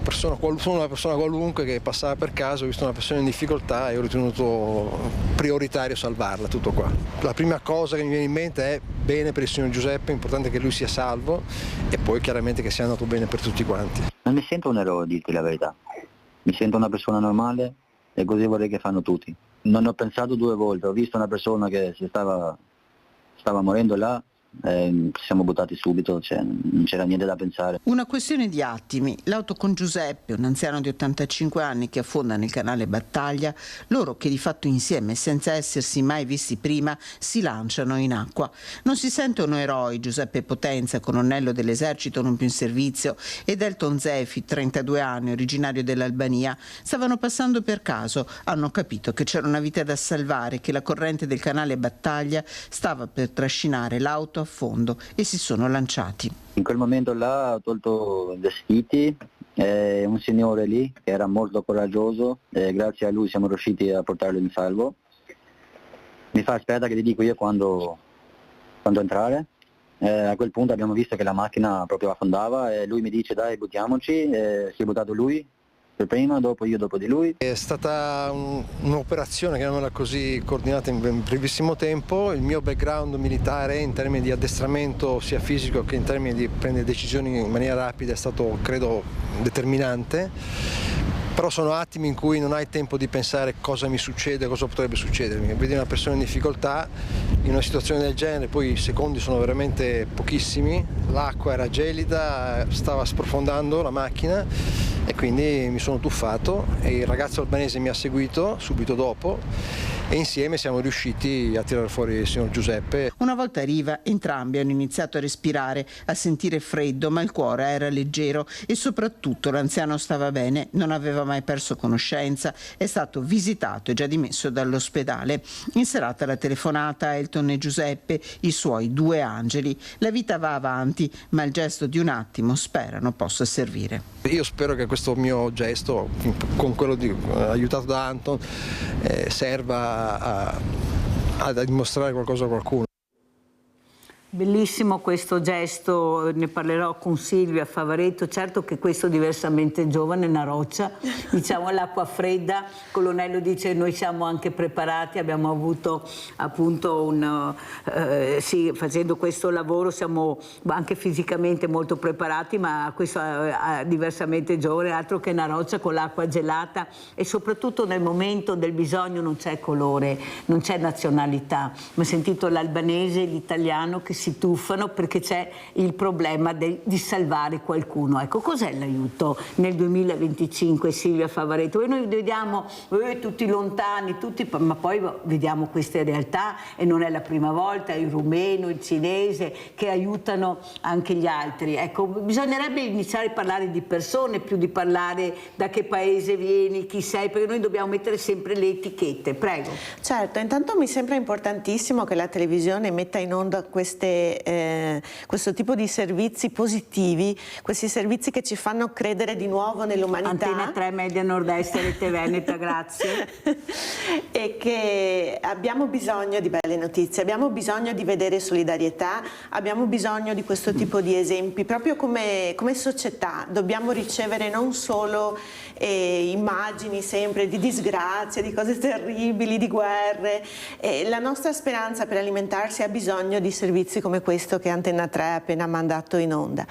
sono una persona qualunque che passava per caso, ho visto una persona in difficoltà e ho ritenuto prioritario salvarla, tutto qua. La prima cosa che mi viene in mente è: bene per il signor Giuseppe, è importante che lui sia salvo, e poi chiaramente che sia andato bene per tutti quanti.
Non mi sento un eroe, a dirti la verità, mi sento una persona normale e così vorrei che fanno tutti. Non ho pensato due volte, ho visto una persona che stava morendo là, ci siamo buttati subito, non c'era niente da pensare.
Una questione di attimi, l'auto con Giuseppe, un anziano di 85 anni che affonda nel canale Battaglia, loro che di fatto insieme, senza essersi mai visti prima, si lanciano in acqua. Non si sentono eroi Giuseppe Potenza, colonnello dell'esercito non più in servizio, ed Elton Zefi, 32 anni, originario dell'Albania. Stavano passando per caso, hanno capito che c'era una vita da salvare, che la corrente del canale Battaglia stava per trascinare l'auto a fondo, e si sono lanciati.
In quel momento là ho tolto i vestiti, un signore lì che era molto coraggioso, grazie a lui siamo riusciti a portarlo in salvo. Mi fa: aspetta che ti dico io quando entrare, A quel punto abbiamo visto che la macchina proprio affondava e lui mi dice dai buttiamoci, si è buttato lui per prima, dopo io, dopo di lui.
È stata un'operazione, chiamiamola così, coordinata in brevissimo tempo. Il mio background militare in termini di addestramento sia fisico che in termini di prendere decisioni in maniera rapida è stato, credo, determinante. Però sono attimi in cui non hai tempo di pensare cosa mi succede, cosa potrebbe succedermi. Vedi una persona in difficoltà, in una situazione del genere, poi i secondi sono veramente pochissimi, l'acqua era gelida, stava sprofondando la macchina e quindi mi sono tuffato e il ragazzo albanese mi ha seguito subito dopo e insieme siamo riusciti a tirare fuori il signor Giuseppe.
Una volta a riva entrambi hanno iniziato a respirare, a sentire freddo, ma il cuore era leggero e soprattutto l'anziano stava bene, non aveva mai perso conoscenza, è stato visitato e già dimesso dall'ospedale. In serata la telefonata a Elton e Giuseppe, i suoi 2 angeli. La vita va avanti, ma il gesto di un attimo sperano possa servire.
Io spero che questo mio gesto, con quello aiutato da Anton, serva a dimostrare qualcosa a qualcuno.
Bellissimo questo gesto, ne parlerò con Silvia Favaretto. Certo che questo diversamente giovane, una roccia, diciamo all'acqua fredda. Colonnello dice noi siamo anche preparati, abbiamo avuto appunto sì, facendo questo lavoro siamo anche fisicamente molto preparati, ma questo diversamente giovane, altro che una roccia con l'acqua gelata, e soprattutto nel momento del bisogno non c'è colore, non c'è nazionalità. Ma ho sentito l'albanese e l'italiano che si tuffano perché c'è il problema di salvare qualcuno. Ecco, cos'è l'aiuto nel 2025, Silvia Favaretto? E noi vediamo tutti lontani, ma poi vediamo queste realtà e non è la prima volta, il rumeno, il cinese che aiutano anche gli altri. Ecco, bisognerebbe iniziare a parlare di persone più di parlare da che paese vieni, chi sei, perché noi dobbiamo mettere sempre le etichette. Prego.
Certo, intanto mi sembra importantissimo che la televisione metta in onda questo tipo di servizi positivi, questi servizi che ci fanno credere di nuovo nell'umanità.
Antena 3, Media Nord-Est, Rete Veneta, grazie.
E che abbiamo bisogno di belle notizie, abbiamo bisogno di vedere solidarietà, abbiamo bisogno di questo tipo di esempi, proprio come società dobbiamo ricevere non solo immagini sempre di disgrazie, di cose terribili, di guerre. La nostra speranza per alimentarsi ha bisogno di servizi come questo che Antena 3 ha appena mandato in onda.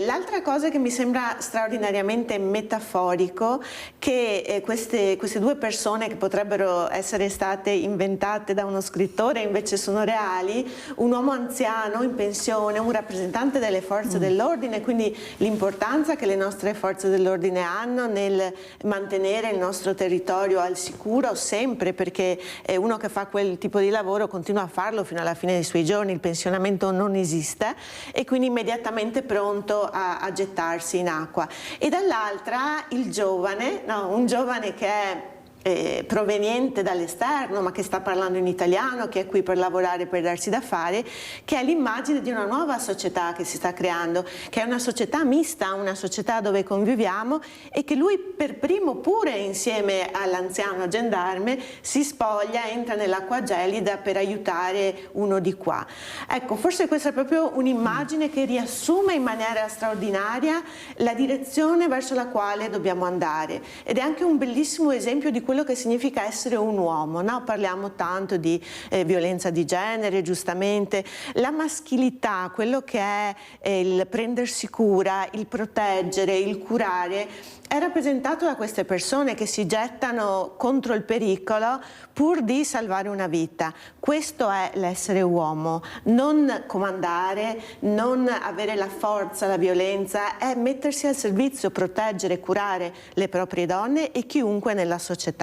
L'altra cosa che mi sembra straordinariamente metaforico, che queste 2 persone che potrebbero essere state inventate da uno scrittore invece sono reali, un uomo anziano in pensione, un rappresentante delle forze dell'ordine, quindi l'importanza che le nostre forze dell'ordine hanno nel mantenere il nostro territorio al sicuro sempre, perché uno che fa quel tipo di lavoro continua a farlo fino alla fine dei suoi giorni, il pensionamento non esiste, e quindi immediatamente pronto a gettarsi in acqua. E dall'altra il giovane, un giovane che è proveniente dall'esterno ma che sta parlando in italiano, che è qui per lavorare, per darsi da fare, che è l'immagine di una nuova società che si sta creando, che è una società mista, una società dove conviviamo, e che lui per primo, pure insieme all'anziano gendarme, si spoglia, entra nell'acqua gelida per aiutare uno di qua. Ecco, forse questa è proprio un'immagine che riassume in maniera straordinaria la direzione verso la quale dobbiamo andare, ed è anche un bellissimo esempio di quello che significa essere un uomo, no? Parliamo tanto di violenza di genere, giustamente, la maschilità, quello che è il prendersi cura, il proteggere, il curare, è rappresentato da queste persone che si gettano contro il pericolo pur di salvare una vita. Questo è l'essere uomo, non comandare, non avere la forza, la violenza, è mettersi al servizio, proteggere, curare le proprie donne e chiunque nella società.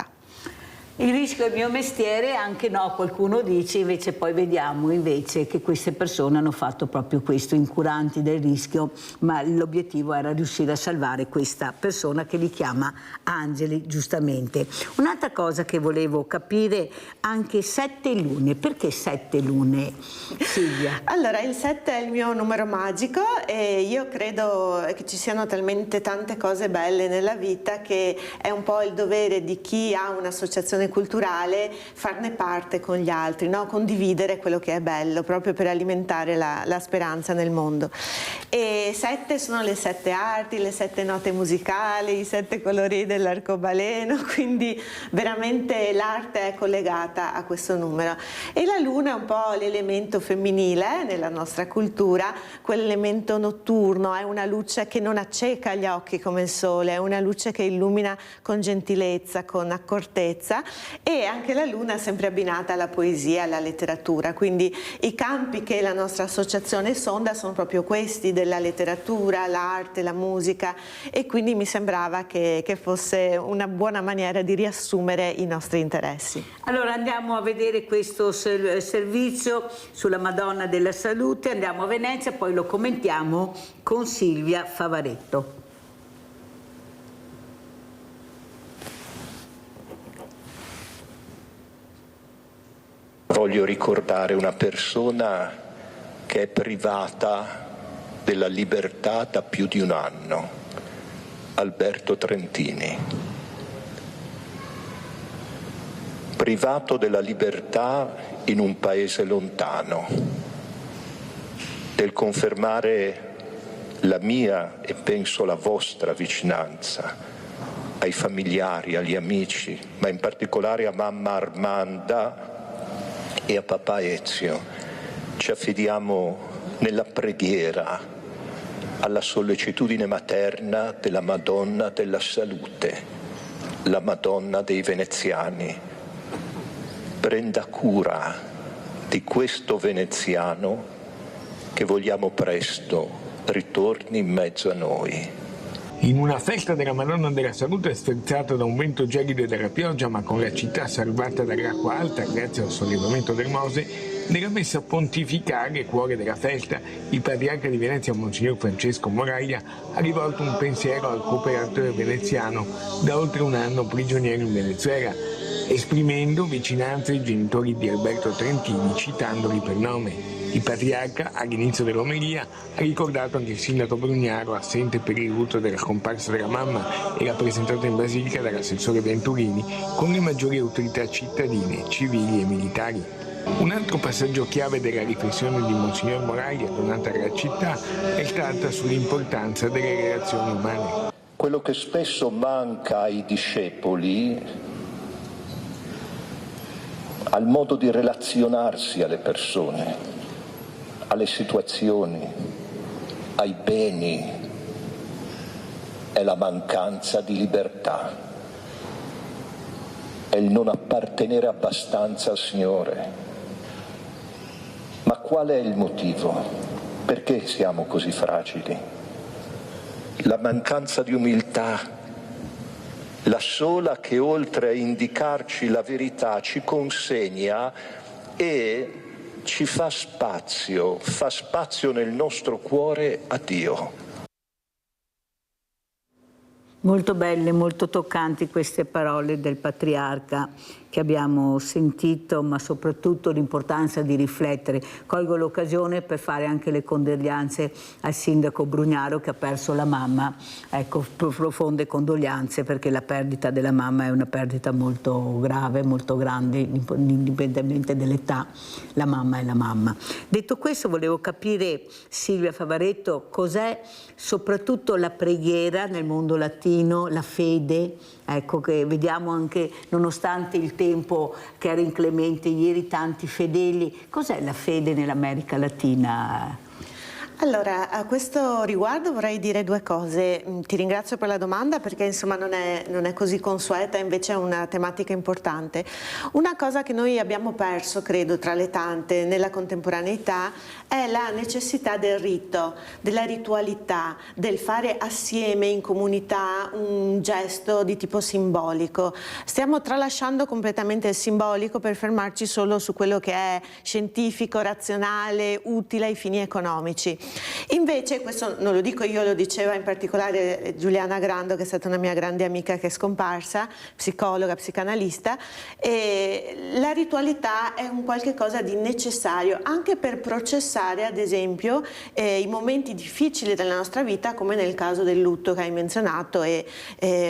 Il rischio è il mio mestiere, anche no, qualcuno dice, invece poi vediamo invece che queste persone hanno fatto proprio questo, incuranti del rischio, ma l'obiettivo era riuscire a salvare questa persona che li chiama angeli, giustamente. Un'altra cosa che volevo capire, anche 7 lune, perché 7 lune, Silvia?
Allora, il 7 è il mio numero magico e io credo che ci siano talmente tante cose belle nella vita che è un po' il dovere di chi ha un'associazione culturale farne parte con gli altri, no? Condividere quello che è bello, proprio per alimentare la speranza nel mondo. E 7 sono le 7 arti, le 7 note musicali, i 7 colori dell'arcobaleno, quindi veramente l'arte è collegata a questo numero. E la luna è un po' l'elemento femminile nella nostra cultura, quell'elemento notturno, è una luce che non acceca gli occhi come il sole, è una luce che illumina con gentilezza, con accortezza, e anche la luna è sempre abbinata alla poesia, alla letteratura, quindi i campi che la nostra associazione sonda sono proprio questi, della letteratura, l'arte, la musica, e quindi mi sembrava che fosse una buona maniera di riassumere i nostri interessi.
Allora andiamo a vedere questo servizio sulla Madonna della Salute, andiamo a Venezia, poi lo commentiamo con Silvia Favaretto.
Voglio ricordare una persona che è privata della libertà da più di un anno, Alberto Trentini. Privato della libertà in un paese lontano, del confermare la mia e penso la vostra vicinanza ai familiari, agli amici, ma in particolare a mamma Armanda e a papà Ezio. Ci affidiamo nella preghiera alla sollecitudine materna della Madonna della Salute, la Madonna dei Veneziani. Prenda cura di questo veneziano che vogliamo presto ritorni in mezzo a noi.
In una festa della Madonna della Salute sferzata da un vento gelido e dalla pioggia, ma con la città salvata dall'acqua alta grazie al sollevamento del Mose, nella messa pontificale, cuore della festa, il patriarca di Venezia, Monsignor Francesco Moraglia, ha rivolto un pensiero al cooperatore veneziano da oltre un anno prigioniero in Venezuela, esprimendo vicinanza ai genitori di Alberto Trentini, citandoli per nome. Il patriarca, all'inizio dell'omelia, ha ricordato anche il sindaco Brugnaro, assente per il lutto della comparsa della mamma e rappresentato in Basilica dall'assessore Venturini, con le maggiori autorità cittadine, civili e militari. Un altro passaggio chiave della riflessione di Monsignor Moraglia, donata alla città, è stata sull'importanza delle relazioni umane.
Quello che spesso manca ai discepoli, al modo di relazionarsi alle persone, alle situazioni, ai beni, è la mancanza di libertà, è il non appartenere abbastanza al Signore. Ma qual è il motivo? Perché siamo così fragili? La mancanza di umiltà, la sola che oltre a indicarci la verità ci consegna e ci fa spazio nel nostro cuore a Dio.
Molto belle, molto toccanti queste parole del patriarca che abbiamo sentito, ma soprattutto l'importanza di riflettere. Colgo l'occasione per fare anche le condoglianze al sindaco Brugnaro che ha perso la mamma. Ecco, profonde condoglianze, perché la perdita della mamma è una perdita molto grave, molto grande, indipendentemente dell'età. La mamma è la mamma. Detto questo, volevo capire, Silvia Favaretto, cos'è soprattutto la preghiera nel mondo latino, la fede. Ecco, che vediamo anche, nonostante il tempo che era inclemente ieri, tanti fedeli. Cos'è la fede nell'America Latina?
Allora, a questo riguardo vorrei dire due cose. Ti ringrazio per la domanda, perché insomma non è così consueta, invece è una tematica importante. Una cosa che noi abbiamo perso, credo, tra le tante nella contemporaneità, è la necessità del rito, della ritualità, del fare assieme in comunità un gesto di tipo simbolico. Stiamo tralasciando completamente il simbolico per fermarci solo su quello che è scientifico, razionale, utile ai fini economici. Invece, questo non lo dico io, lo diceva in particolare Giuliana Grando, che è stata una mia grande amica che è scomparsa, psicologa, psicanalista, e la ritualità è un qualche cosa di necessario anche per processare, ad esempio, i momenti difficili della nostra vita, come nel caso del lutto che hai menzionato, e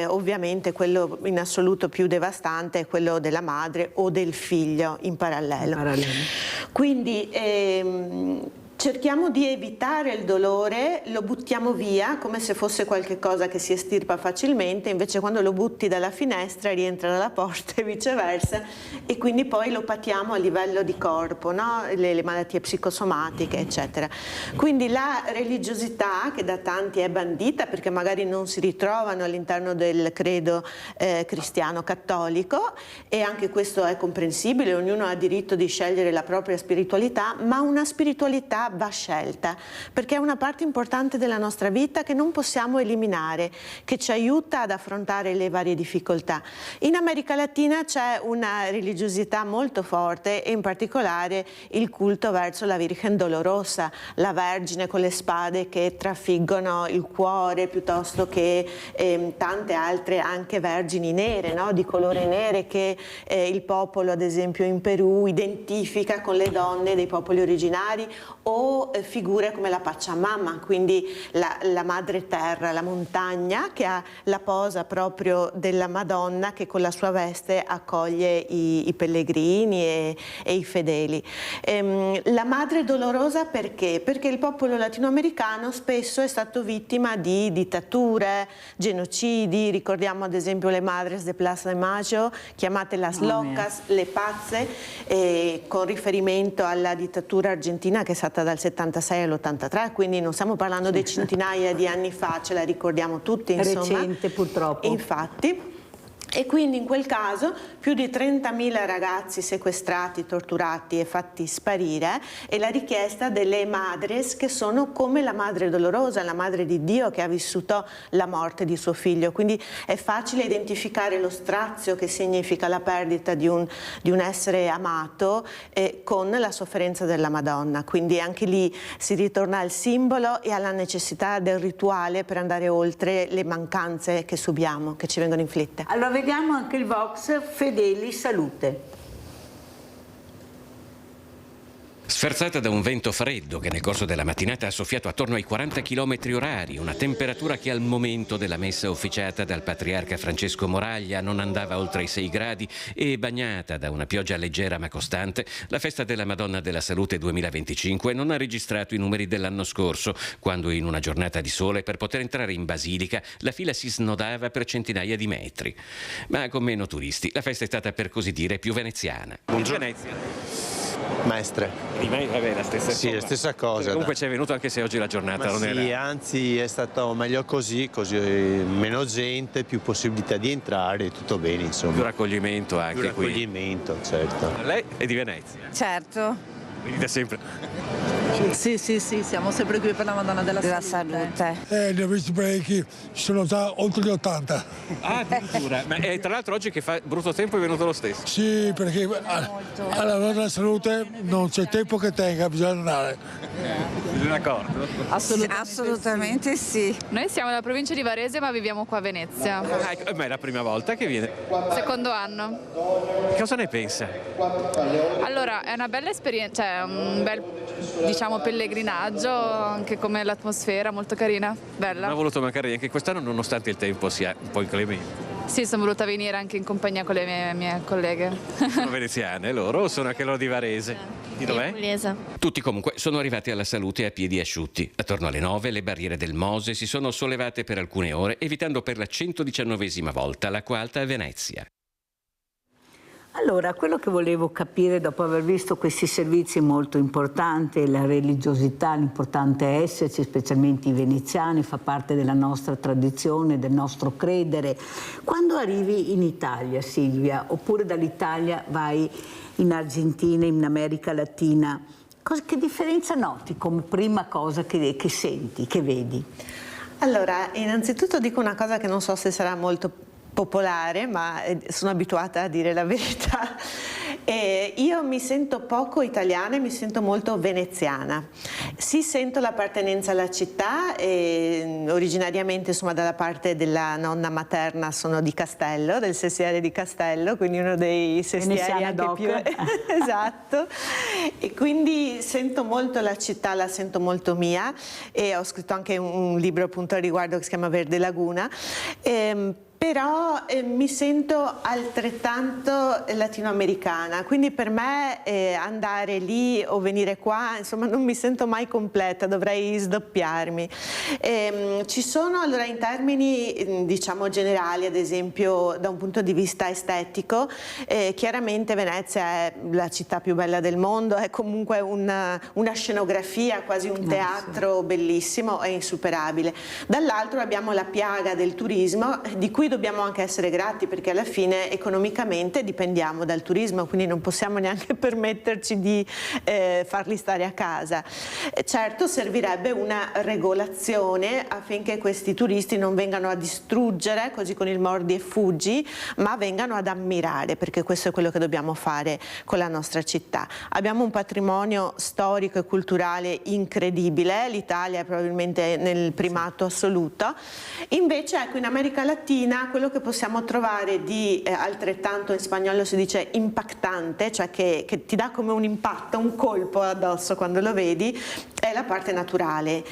ovviamente quello in assoluto più devastante è quello della madre o del figlio in parallelo. Quindi cerchiamo di evitare il dolore, lo buttiamo via come se fosse qualche cosa che si estirpa facilmente, invece quando lo butti dalla finestra rientra dalla porta e viceversa, e quindi poi lo patiamo a livello di corpo, no? Le malattie psicosomatiche, eccetera. Quindi la religiosità, che da tanti è bandita perché magari non si ritrovano all'interno del credo cristiano cattolico, e anche questo è comprensibile, ognuno ha diritto di scegliere la propria spiritualità, ma una spiritualità va scelta, perché è una parte importante della nostra vita che non possiamo eliminare, che ci aiuta ad affrontare le varie difficoltà. In America Latina c'è una religiosità molto forte, e in particolare il culto verso la Virgen Dolorosa, la Vergine con le spade che trafiggono il cuore, piuttosto che tante altre anche vergini nere, no? Di colore nere, che il popolo, ad esempio in Perù, identifica con le donne dei popoli originari, o figure come la Pachamama, quindi la madre terra, la montagna, che ha la posa proprio della Madonna che con la sua veste accoglie i pellegrini e i fedeli. La madre dolorosa perché? Perché il popolo latinoamericano spesso è stato vittima di dittature, genocidi, ricordiamo ad esempio le Madres de Plaza de Mayo, chiamate las locas, le pazze, con riferimento alla dittatura argentina che è stata dal 76 all'83, quindi non stiamo parlando di centinaia di anni fa, ce la ricordiamo tutti, insomma.
Recente purtroppo.
Infatti. E quindi in quel caso più di 30.000 ragazzi sequestrati, torturati e fatti sparire, e la richiesta delle madres che sono come la madre dolorosa, la madre di Dio che ha vissuto la morte di suo figlio. Quindi è facile identificare lo strazio che significa la perdita di un essere amato con la sofferenza della Madonna. Quindi anche lì si ritorna al simbolo e alla necessità del rituale per andare oltre le mancanze che subiamo, che ci vengono inflitte.
Allora vediamo anche il Vox Fedeli Salute.
Sferzata da un vento freddo che nel corso della mattinata ha soffiato attorno ai 40 km/h, una temperatura che al momento della messa officiata dal patriarca Francesco Moraglia non andava oltre i 6 gradi e bagnata da una pioggia leggera ma costante, la festa della Madonna della Salute 2025 non ha registrato i numeri dell'anno scorso, quando in una giornata di sole per poter entrare in basilica la fila si snodava per centinaia di metri. Ma con meno turisti, la festa è stata per così dire più veneziana.
Buongiorno.
Venezia.
Maestre.
Vabbè, la stessa
sì, la stessa cosa.
Comunque ci è venuto anche se oggi la giornata
ma
non
sì,
era.
Anzi è stato meglio così meno gente, più possibilità di entrare, tutto bene insomma.
Più raccoglimento anche
più raccoglimento,
qui.
certo.
Lei è di Venezia?
Certo.
Venite sempre?
Sì, siamo sempre qui per la Madonna della Salute.
Ne ho visti parecchi, sono già oltre gli 80.
Ah, addirittura. Ma tra l'altro oggi che fa brutto tempo è venuto lo stesso?
Sì, perché alla Madonna della Salute non c'è tempo che tenga, bisogna andare.
Siete d'accordo?
Assolutamente sì.
Noi siamo nella provincia di Varese ma viviamo qua a Venezia.
Ma è la prima volta che viene?
Secondo anno.
Cosa ne pensa?
Allora, è una bella esperienza, cioè un bel, diciamo, pellegrinaggio, anche come l'atmosfera, molto carina, bella.
Non ho voluto mancare neanche quest'anno nonostante il tempo sia un po' inclemente.
Sì, sono voluta venire anche in compagnia con le mie colleghe.
Sono veneziane loro o sono anche loro di Varese? Di dov'è?
Pugliese.
Tutti comunque sono arrivati alla Salute a piedi asciutti. Attorno alle 9 le barriere del Mose si sono sollevate per alcune ore, evitando per la 119esima volta l'acqua alta a Venezia.
Allora, quello che volevo capire dopo aver visto questi servizi molto importanti, la religiosità, l'importante è esserci, specialmente i veneziani, fa parte della nostra tradizione, del nostro credere. Quando arrivi in Italia, Silvia, oppure dall'Italia vai in Argentina, in America Latina, che differenza noti come prima cosa che senti, che vedi?
Allora, innanzitutto dico una cosa che non so se sarà molto popolare, ma sono abituata a dire la verità. Io mi sento poco italiana e mi sento molto veneziana. Sì, sento l'appartenenza alla città e originariamente insomma dalla parte della nonna materna sono di Castello, del sestiere di Castello, quindi uno dei sestieri anche più esatto, e quindi sento molto la città, la sento molto mia, e ho scritto anche un libro appunto al riguardo che si chiama Verde Laguna. Però mi sento altrettanto latinoamericana, quindi per me andare lì o venire qua, insomma, non mi sento mai completa, dovrei sdoppiarmi. Ci sono allora in termini diciamo generali, ad esempio da un punto di vista estetico, chiaramente Venezia è la città più bella del mondo, è comunque una scenografia, quasi un teatro bellissimo, è insuperabile. Dall'altro abbiamo la piaga del turismo, di cui dobbiamo anche essere grati, perché alla fine economicamente dipendiamo dal turismo, quindi non possiamo neanche permetterci di farli stare a casa. Certo, servirebbe una regolazione affinché questi turisti non vengano a distruggere così con il mordi e fuggi, ma vengano ad ammirare, perché questo è quello che dobbiamo fare con la nostra città. Abbiamo un patrimonio storico e culturale incredibile, l'Italia è probabilmente nel primato assoluto. Invece ecco, in America Latina quello che possiamo trovare di altrettanto, in spagnolo si dice impactante, cioè che ti dà come un impatto, un colpo addosso quando lo vedi, è la parte naturale.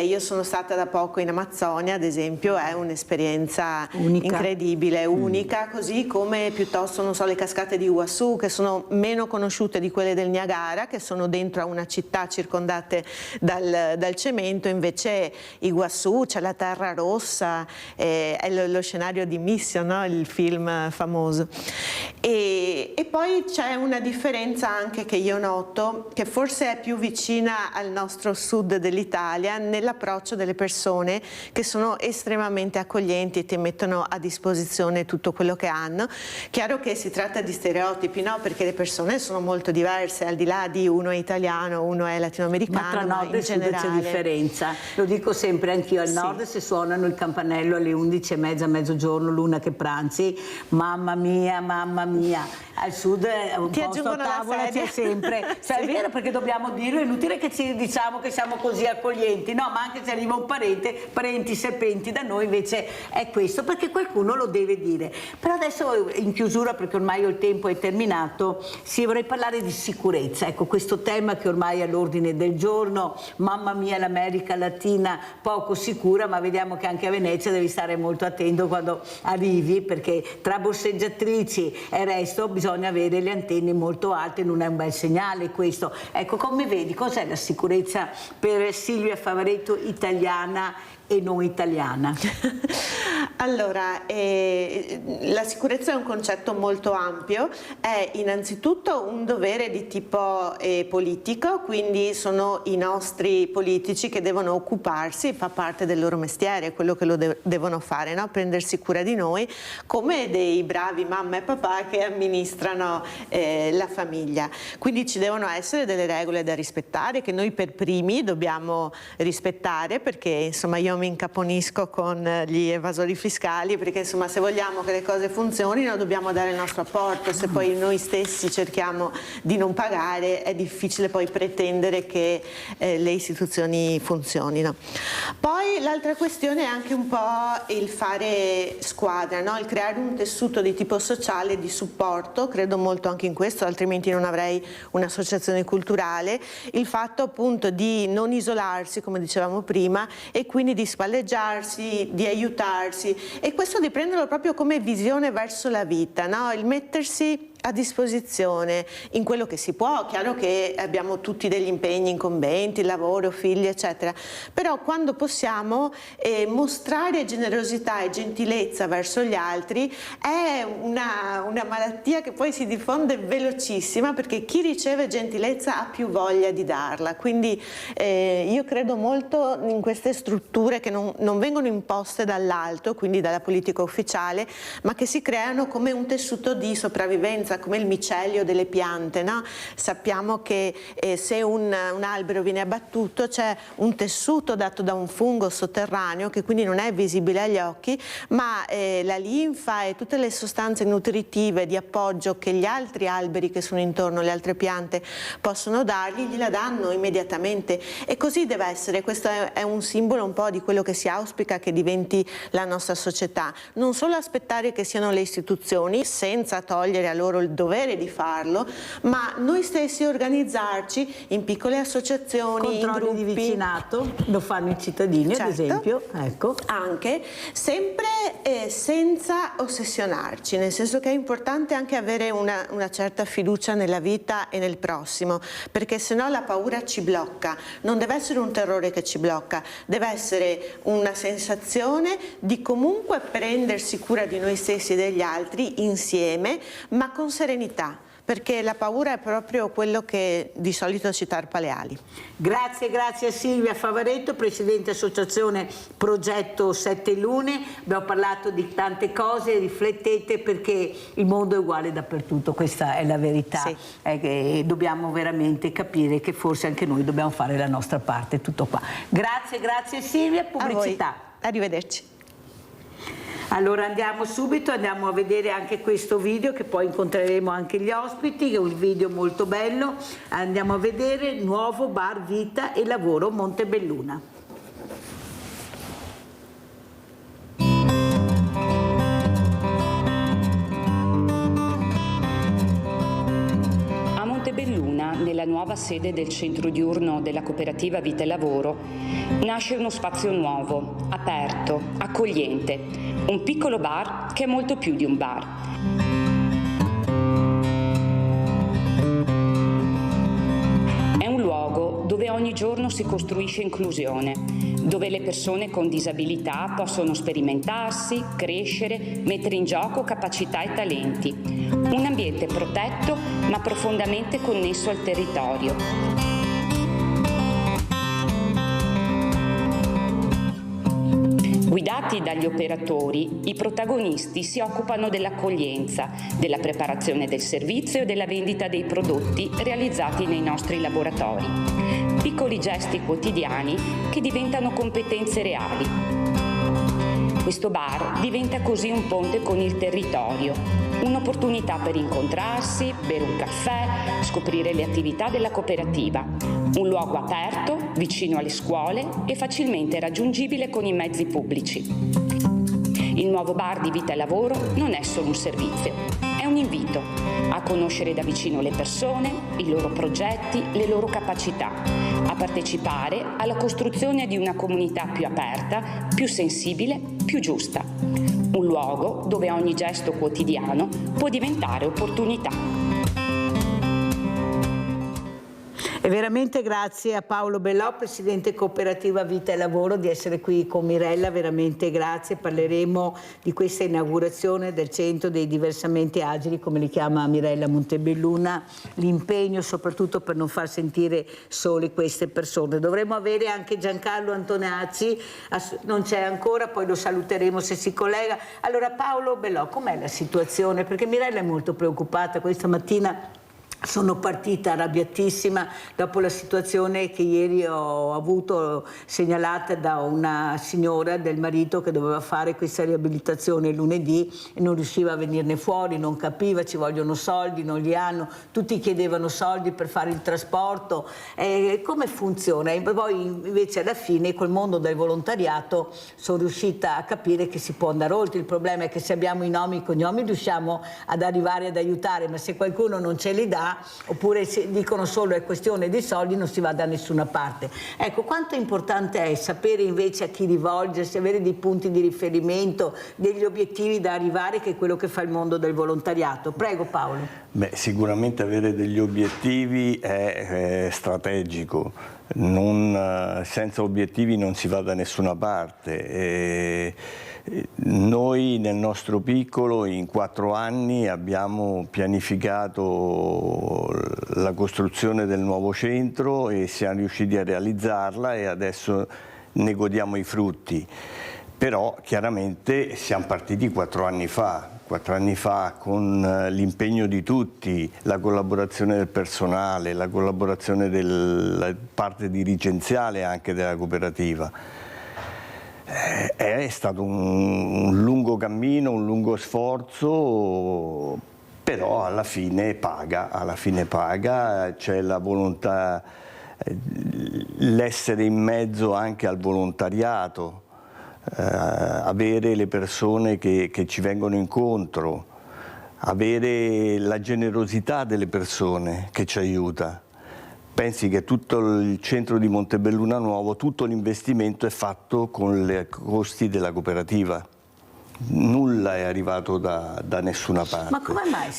Io sono stata da poco in Amazzonia, ad esempio, è un'esperienza incredibile, unica, così come piuttosto, non so, le cascate di Iguazú, che sono meno conosciute di quelle del Niagara, che sono dentro a una città circondate dal cemento. Invece Iguazú, c'è la terra rossa, è lo scenario di Mission, no? Il film famoso. E poi c'è una differenza anche che io noto, che forse è più vicina al nostro sud dell'Italia, nell'approccio delle persone, che sono estremamente accoglienti e ti mettono a disposizione tutto quello che hanno. Chiaro che si tratta di stereotipi, no? Perché le persone sono molto diverse, al di là di uno è italiano, uno è latinoamericano,
ma tra nord e sud c'è differenza. Lo dico sempre anch'io, al nord se suonano il campanello alle 11:30, mezzogiorno, l'una che pranzi, mamma mia, mamma mia. Al sud un posto a tavola c'è sempre, cioè, è vero, perché dobbiamo dirlo, è inutile che ci diciamo che siamo così accoglienti, no, ma anche se arriva un parenti serpenti, da noi invece è questo, perché qualcuno lo deve dire. Però adesso in chiusura, perché ormai il tempo è terminato, vorrei parlare di sicurezza, ecco, questo tema che ormai è all'ordine del giorno. Mamma mia, l'America Latina poco sicura, ma vediamo che anche a Venezia devi stare molto attento quando arrivi, perché tra borseggiatrici e resto bisogna avere le antenne molto alte, non è un bel segnale questo. Ecco, come vedi, cos'è la sicurezza per Silvia Favaretto, italiana e non italiana?
Allora, la sicurezza è un concetto molto ampio, è innanzitutto un dovere di tipo politico, quindi sono i nostri politici che devono occuparsi, fa parte del loro mestiere, quello che lo devono fare, no? Prendersi cura di noi come dei bravi mamma e papà che amministrano la famiglia. Quindi ci devono essere delle regole da rispettare, che noi per primi dobbiamo rispettare, perché insomma io mi incaponisco con gli evasori fiscali, perché insomma se vogliamo che le cose funzionino dobbiamo dare il nostro apporto. Se poi noi stessi cerchiamo di non pagare è difficile poi pretendere che le istituzioni funzionino. Poi l'altra questione è anche un po' il fare squadra, no? Il creare un tessuto di tipo sociale di supporto, credo molto anche in questo, altrimenti non avrei un'associazione culturale. Il fatto appunto di non isolarsi, come dicevamo prima, e quindi di spalleggiarsi, di aiutarsi, e questo di prenderlo proprio come visione verso la vita, no? Il mettersi a disposizione in quello che si può. Chiaro che abbiamo tutti degli impegni incombenti, lavoro, figli eccetera, però quando possiamo mostrare generosità e gentilezza verso gli altri è una malattia che poi si diffonde velocissima, perché chi riceve gentilezza ha più voglia di darla. Quindi io credo molto in queste strutture che non vengono imposte dall'alto, quindi dalla politica ufficiale, ma che si creano come un tessuto di sopravvivenza, sostanza come il micelio delle piante, no? Sappiamo che se un albero viene abbattuto c'è un tessuto dato da un fungo sotterraneo che quindi non è visibile agli occhi, ma la linfa e tutte le sostanze nutritive di appoggio che gli altri alberi che sono intorno, le altre piante possono dargli, gliela danno immediatamente, e così deve essere. Questo è un simbolo un po' di quello che si auspica che diventi la nostra società. Non solo aspettare che siano le istituzioni, senza togliere a loro il dovere di farlo, ma noi stessi organizzarci in piccole associazioni, in gruppi
di vicinato, lo fanno i cittadini,
certo,
ad esempio, ecco.
Anche, sempre senza ossessionarci, nel senso che è importante anche avere una certa fiducia nella vita e nel prossimo, perché sennò la paura ci blocca. Non deve essere un terrore che ci blocca, deve essere una sensazione di comunque prendersi cura di noi stessi e degli altri insieme, ma con serenità, perché la paura è proprio quello che di solito ci tarpa le ali.
Grazie a Silvia Favaretto, Presidente Associazione Progetto 7 Lune. Abbiamo parlato di tante cose, riflettete, perché il mondo è uguale dappertutto, questa è la verità. Sì. Che dobbiamo veramente capire che forse anche noi dobbiamo fare la nostra parte, tutto qua. Grazie Silvia, pubblicità.
Arrivederci.
Allora andiamo a vedere anche questo video, che poi incontreremo anche gli ospiti, che è un video molto bello. Andiamo a vedere Nuovo Bar Vita e Lavoro Montebelluna.
Montebelluna, nella nuova sede del centro diurno della cooperativa Vita e Lavoro, nasce uno spazio nuovo, aperto, accogliente, un piccolo bar che è molto più di un bar. È un luogo dove ogni giorno si costruisce inclusione, dove le persone con disabilità possono sperimentarsi, crescere, mettere in gioco capacità e talenti. Un ambiente protetto ma profondamente connesso al territorio. Guidati dagli operatori, i protagonisti si occupano dell'accoglienza, della preparazione del servizio e della vendita dei prodotti realizzati nei nostri laboratori. Piccoli gesti quotidiani che diventano competenze reali. Questo bar diventa così un ponte con il territorio, un'opportunità per incontrarsi, bere un caffè, scoprire le attività della cooperativa. Un luogo aperto, vicino alle scuole e facilmente raggiungibile con i mezzi pubblici. Il nuovo bar di Vita e Lavoro non è solo un servizio, è un invito a conoscere da vicino le persone, i loro progetti, le loro capacità, a partecipare alla costruzione di una comunità più aperta, più sensibile, più giusta. Un luogo dove ogni gesto quotidiano può diventare opportunità.
E veramente grazie a Paolo Bellò, Presidente Cooperativa Vita e Lavoro, di essere qui con Mirella, veramente grazie. Parleremo di questa inaugurazione del Centro dei Diversamente Agili, come li chiama Mirella Montebelluna, l'impegno soprattutto per non far sentire sole queste persone. Dovremmo avere anche Giancarlo Antonacci, non c'è ancora, poi lo saluteremo se si collega. Allora Paolo Bellò, com'è la situazione? Perché Mirella è molto preoccupata questa mattina. Sono partita arrabbiatissima dopo la situazione che ieri ho avuto segnalata da una signora del marito che doveva fare questa riabilitazione lunedì e non riusciva a venirne fuori, non capiva, ci vogliono soldi, non li hanno, tutti chiedevano soldi per fare il trasporto. Come funziona? E poi invece alla fine col mondo del volontariato sono riuscita a capire che si può andare oltre. Il problema è che se abbiamo i nomi e i cognomi riusciamo ad arrivare ad aiutare, ma se qualcuno non ce li dà, oppure se dicono solo è questione di soldi, non si va da nessuna parte. Ecco, quanto importante è sapere invece a chi rivolgersi, avere dei punti di riferimento, degli obiettivi da arrivare, che è quello che fa il mondo del volontariato. Prego Paolo.
Beh, sicuramente avere degli obiettivi è strategico. Senza obiettivi non si va da nessuna parte. Noi nel nostro piccolo in 4 anni abbiamo pianificato la costruzione del nuovo centro e siamo riusciti a realizzarla e adesso ne godiamo i frutti. Però chiaramente siamo partiti 4 anni fa con l'impegno di tutti, la collaborazione del personale, la collaborazione della parte dirigenziale anche della cooperativa. È stato un lungo cammino, un lungo sforzo, però alla fine paga, c'è la volontà, l'essere in mezzo anche al volontariato, avere le persone che ci vengono incontro, avere la generosità delle persone che ci aiuta. Pensi che tutto il centro di Montebelluna Nuovo, tutto l'investimento è fatto con i costi della cooperativa. Nulla è arrivato da nessuna parte.
Ma come mai,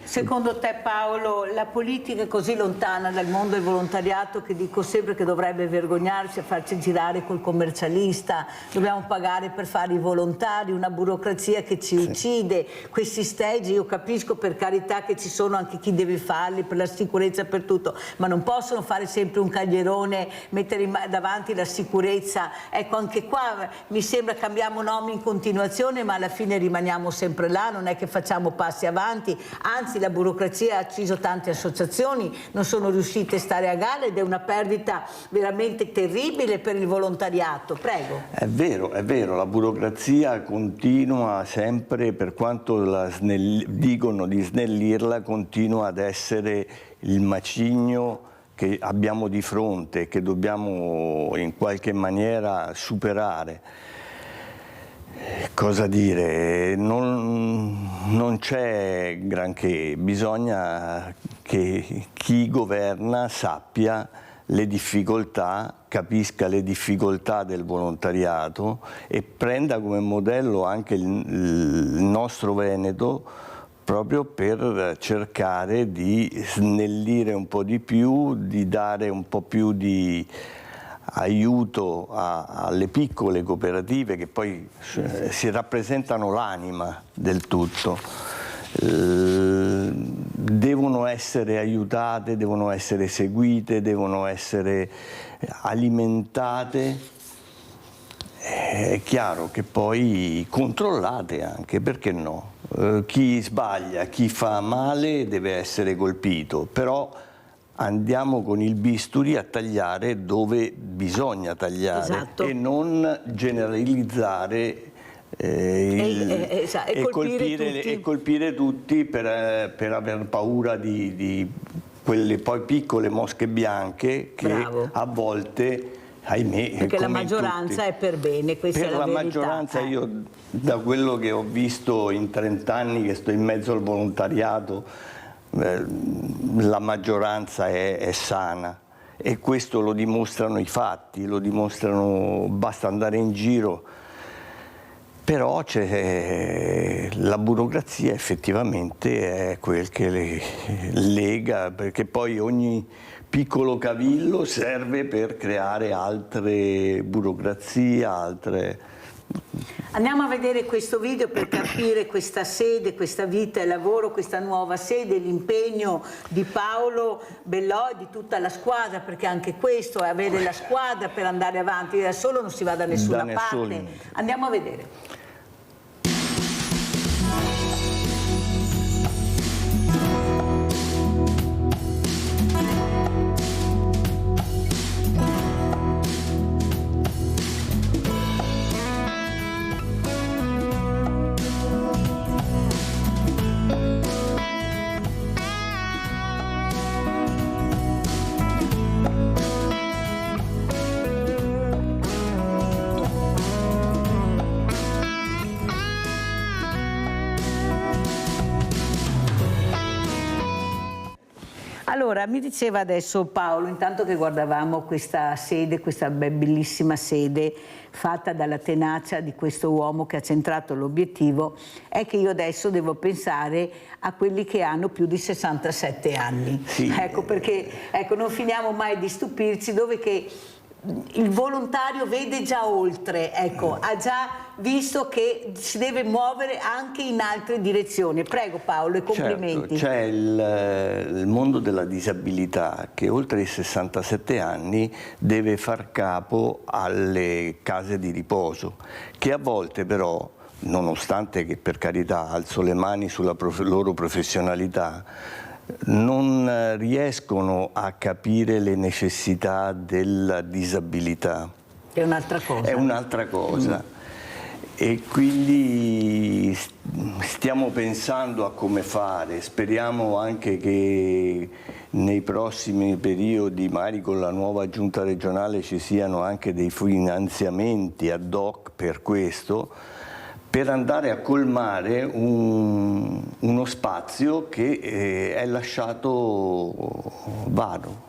secondo te Paolo, la politica è così lontana dal mondo del volontariato che dico sempre che dovrebbe vergognarsi a farci girare col commercialista, dobbiamo pagare per fare i volontari, una burocrazia che ci uccide, questi stage, io capisco per carità che ci sono anche chi deve farli per la sicurezza, per tutto, ma non possono fare sempre un caglierone, mettere davanti la sicurezza. Ecco, anche qua mi sembra cambiamo nomi in continuazione, ma alla fine rimaniamo sempre là, non è che facciamo passi avanti, anzi la burocrazia ha ucciso tante associazioni, non sono riuscite a stare a galla ed è una perdita veramente terribile per il volontariato. Prego.
È vero, la burocrazia continua sempre, per quanto dicono di snellirla, continua ad essere il macigno che abbiamo di fronte, che dobbiamo in qualche maniera superare. Cosa dire? Non c'è granché, bisogna che chi governa sappia le difficoltà, capisca le difficoltà del volontariato e prenda come modello anche il nostro Veneto, proprio per cercare di snellire un po' di più, di dare un po' più di aiuto alle piccole cooperative che poi si rappresentano l'anima del tutto. Devono essere aiutate, devono essere seguite, devono essere alimentate. È chiaro che poi controllate anche, perché no? Chi sbaglia, chi fa male deve essere colpito, però andiamo con il bisturi a tagliare dove bisogna tagliare, esatto, e non generalizzare e colpire tutti per aver paura di quelle poi piccole mosche bianche che Bravo. A volte, ahimè,
perché la maggioranza è per bene, questa è la verità.
Maggioranza, io da quello che ho visto in 30 anni che sto in mezzo al volontariato, la maggioranza è sana e questo lo dimostrano i fatti, lo dimostrano, basta andare in giro, però c'è la burocrazia, effettivamente è quel che le lega, perché poi ogni piccolo cavillo serve per creare altre burocrazie, altre...
Andiamo a vedere questo video per capire questa sede, questa vita e lavoro, questa nuova sede, l'impegno di Paolo Bellò e di tutta la squadra, perché anche questo è avere la squadra per andare avanti, da solo non si va da nessuna parte. Andiamo a vedere. Allora, mi diceva adesso Paolo, intanto che guardavamo questa sede, questa bellissima sede fatta dalla tenacia di questo uomo che ha centrato l'obiettivo, è che io adesso devo pensare a quelli che hanno più di 67 anni. Sì. Ecco, perché non finiamo mai di stupirci dove che il volontario vede già oltre, ecco, ha già visto che si deve muovere anche in altre direzioni. Prego Paolo, e complimenti.
Certo, c'è il mondo della disabilità che oltre i 67 anni deve far capo alle case di riposo, che a volte però, nonostante che per carità alzo le mani sulla loro professionalità, non riescono a capire le necessità della disabilità.
È un'altra cosa.
È un'altra cosa. E quindi stiamo pensando a come fare, speriamo anche che nei prossimi periodi, magari con la nuova giunta regionale, ci siano anche dei finanziamenti ad hoc per questo, per andare a colmare uno spazio che è lasciato vago.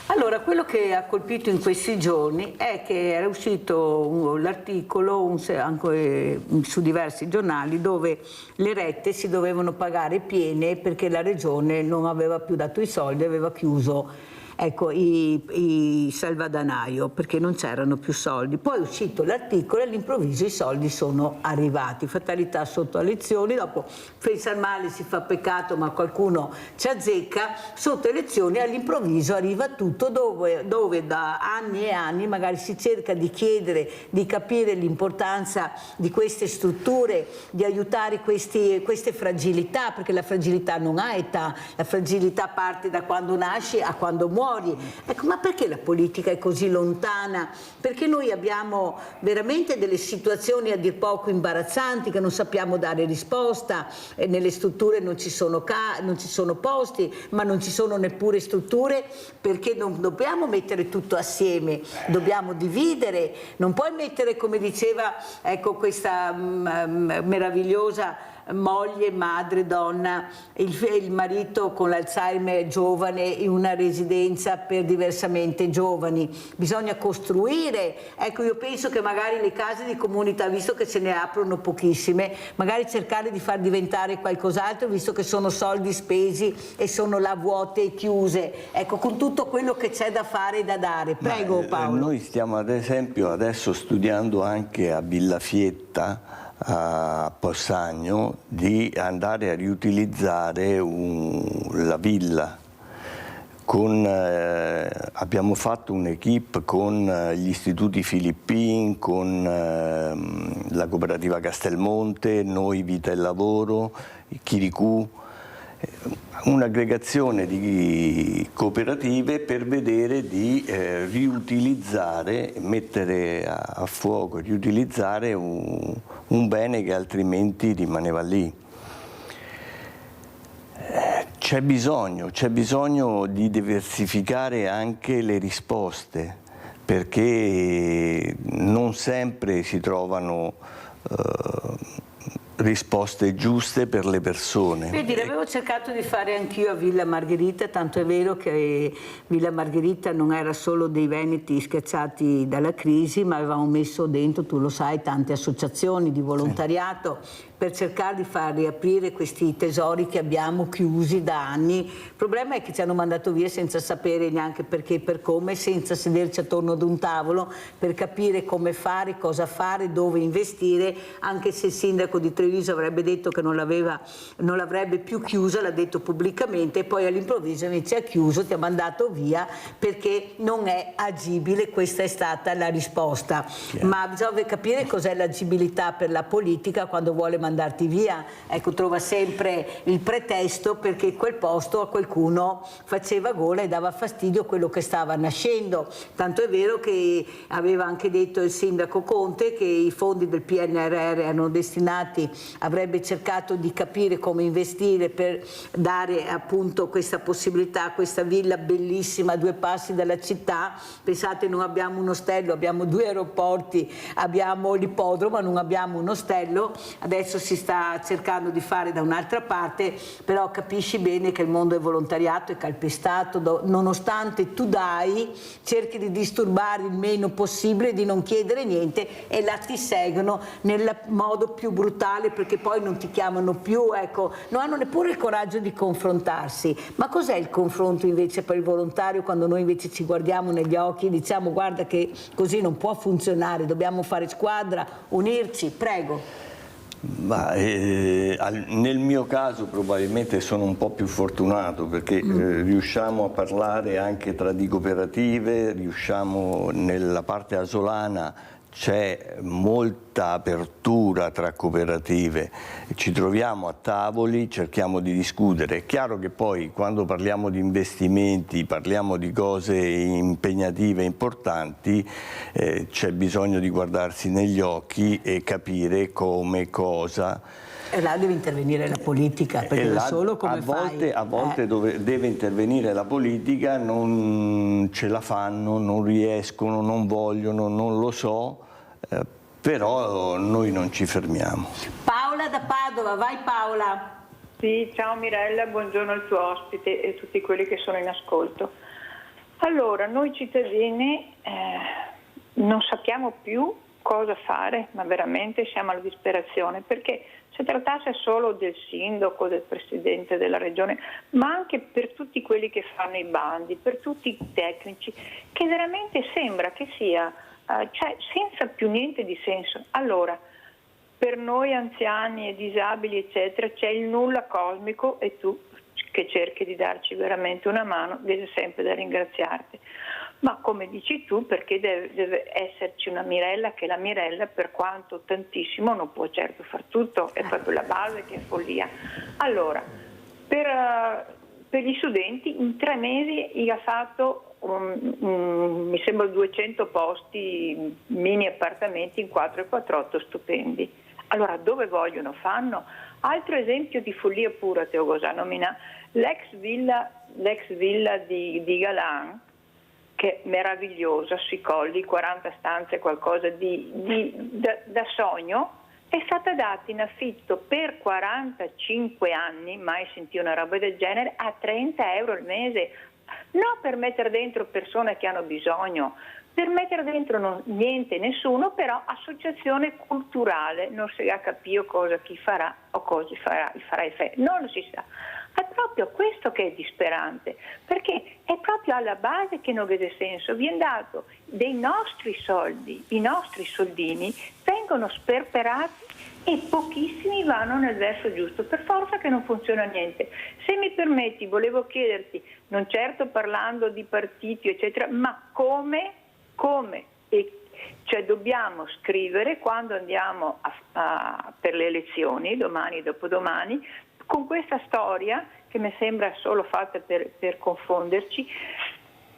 Allora, quello che ha colpito in questi giorni è che era uscito l'articolo anche su diversi giornali dove le rette si dovevano pagare piene perché la regione non aveva più dato i soldi, aveva chiuso, ecco, i salvadanaio perché non c'erano più soldi. Poi è uscito l'articolo e all'improvviso i soldi sono arrivati. Fatalità sotto elezioni, dopo pensa al male si fa peccato ma qualcuno ci azzecca, sotto elezioni all'improvviso arriva tutto dove da anni e anni magari si cerca di chiedere, di capire l'importanza di queste strutture, di aiutare queste fragilità, perché la fragilità non ha età, la fragilità parte da quando nasci a quando muori. Ecco, ma perché la politica è così lontana? Perché noi abbiamo veramente delle situazioni a dir poco imbarazzanti che non sappiamo dare risposta, nelle strutture non ci sono posti, ma non ci sono neppure strutture perché non dobbiamo mettere tutto assieme, dobbiamo dividere, non puoi mettere, come diceva, ecco, questa meravigliosa moglie, madre, donna, il marito con l'Alzheimer giovane in una residenza per diversamente giovani. Bisogna costruire, ecco, io penso che magari le case di comunità, visto che se ne aprono pochissime, magari cercare di far diventare qualcos'altro, visto che sono soldi spesi e sono là vuote e chiuse, ecco, con tutto quello che c'è da fare e da dare. Prego Paolo.
Noi stiamo ad esempio adesso studiando anche a Villafietta, a Possagno, di andare a riutilizzare la villa. Abbiamo fatto un'equipe con gli istituti filippini, con la cooperativa Castelmonte, noi Vita e Lavoro, Chiricù, un'aggregazione di cooperative per vedere di riutilizzare, mettere a fuoco, riutilizzare un bene che altrimenti rimaneva lì. C'è bisogno di diversificare anche le risposte, perché non sempre si trovano risposte giuste per le persone.
Vedi, l'avevo cercato di fare anch'io a Villa Margherita, tanto è vero che Villa Margherita non era solo dei veneti schiacciati dalla crisi, ma avevamo messo dentro, tu lo sai, tante associazioni di volontariato per cercare di far riaprire questi tesori che abbiamo chiusi da anni. Il problema è che ci hanno mandato via senza sapere neanche perché e per come, senza sederci attorno ad un tavolo per capire come fare, cosa fare, dove investire, anche se il sindaco di Treviso avrebbe detto che non l'avrebbe più chiusa, l'ha detto pubblicamente, e poi all'improvviso invece ha chiuso, ti ha mandato via perché non è agibile. Questa è stata la risposta. Ma bisogna capire cos'è l'agibilità per la politica quando vuole mandarti via. Ecco, trova sempre il pretesto perché quel posto a qualcuno faceva gola e dava fastidio quello che stava nascendo. Tanto è vero che aveva anche detto il sindaco Conte che i fondi del PNRR erano destinati, avrebbe cercato di capire come investire per dare appunto questa possibilità, questa villa bellissima a 2 passi dalla città. Pensate, non abbiamo un ostello, abbiamo 2 aeroporti, abbiamo l'ippodromo, non abbiamo un ostello. Adesso si sta cercando di fare da un'altra parte, però capisci bene che il mondo del volontariato è calpestato, nonostante tu dai, cerchi di disturbare il meno possibile, di non chiedere niente, e là ti seguono nel modo più brutale male perché poi non ti chiamano più, ecco, non hanno neppure il coraggio di confrontarsi. Ma cos'è il confronto invece per il volontario, quando noi invece ci guardiamo negli occhi e diciamo guarda che così non può funzionare, dobbiamo fare squadra, unirci, prego.
Ma, nel mio caso probabilmente sono un po' più fortunato perché riusciamo a parlare anche tra di cooperative, riusciamo nella parte asolana, c'è molta apertura tra cooperative, ci troviamo a tavoli, cerchiamo di discutere. È chiaro che poi quando parliamo di investimenti, parliamo di cose impegnative, importanti, c'è bisogno di guardarsi negli occhi e capire come, cosa.
E là deve intervenire la politica, perché da solo come fai?
A volte deve intervenire la politica, non ce la fanno, non riescono, non vogliono, non lo so, però noi non ci fermiamo.
Paola da Padova, vai Paola.
Sì, ciao Mirella, buongiorno al tuo ospite e tutti quelli che sono in ascolto. Allora, noi cittadini non sappiamo più cosa fare, ma veramente siamo alla disperazione, perché se trattasse solo del sindaco, del presidente della regione, ma anche per tutti quelli che fanno i bandi, per tutti i tecnici, che veramente sembra che sia cioè senza più niente di senso. Allora, per noi anziani e disabili eccetera c'è il nulla cosmico e tu che cerchi di darci veramente una mano devi sempre da ringraziarti. Ma come dici tu, perché deve esserci una Mirella, che la Mirella, per quanto tantissimo, non può certo far tutto, è proprio la base che è follia. Allora, per gli studenti in 3 mesi gli ha fatto mi sembra 200 posti, mini appartamenti in 448 stupendi. Allora, dove vogliono fanno? Altro esempio di follia pura, Teogosa nomina l'ex villa di Galan, che è meravigliosa sui colli, 40 stanze, qualcosa da sogno, è stata data in affitto per 45 anni, mai sentì una roba del genere, a 30 euro al mese. Non per mettere dentro persone che hanno bisogno, per mettere dentro niente, nessuno, però associazione culturale, non si ha capito cosa chi farà o cosa farà non si sa. È proprio questo che è disperante, perché è proprio alla base che non vede senso. Viene dato dei nostri soldi, i nostri soldini vengono sperperati e pochissimi vanno nel verso giusto, per forza che non funziona niente. Se mi permetti, volevo chiederti, non certo parlando di partiti eccetera, ma come cioè dobbiamo scrivere quando andiamo per le elezioni, domani e dopodomani, con questa storia che mi sembra solo fatta per confonderci,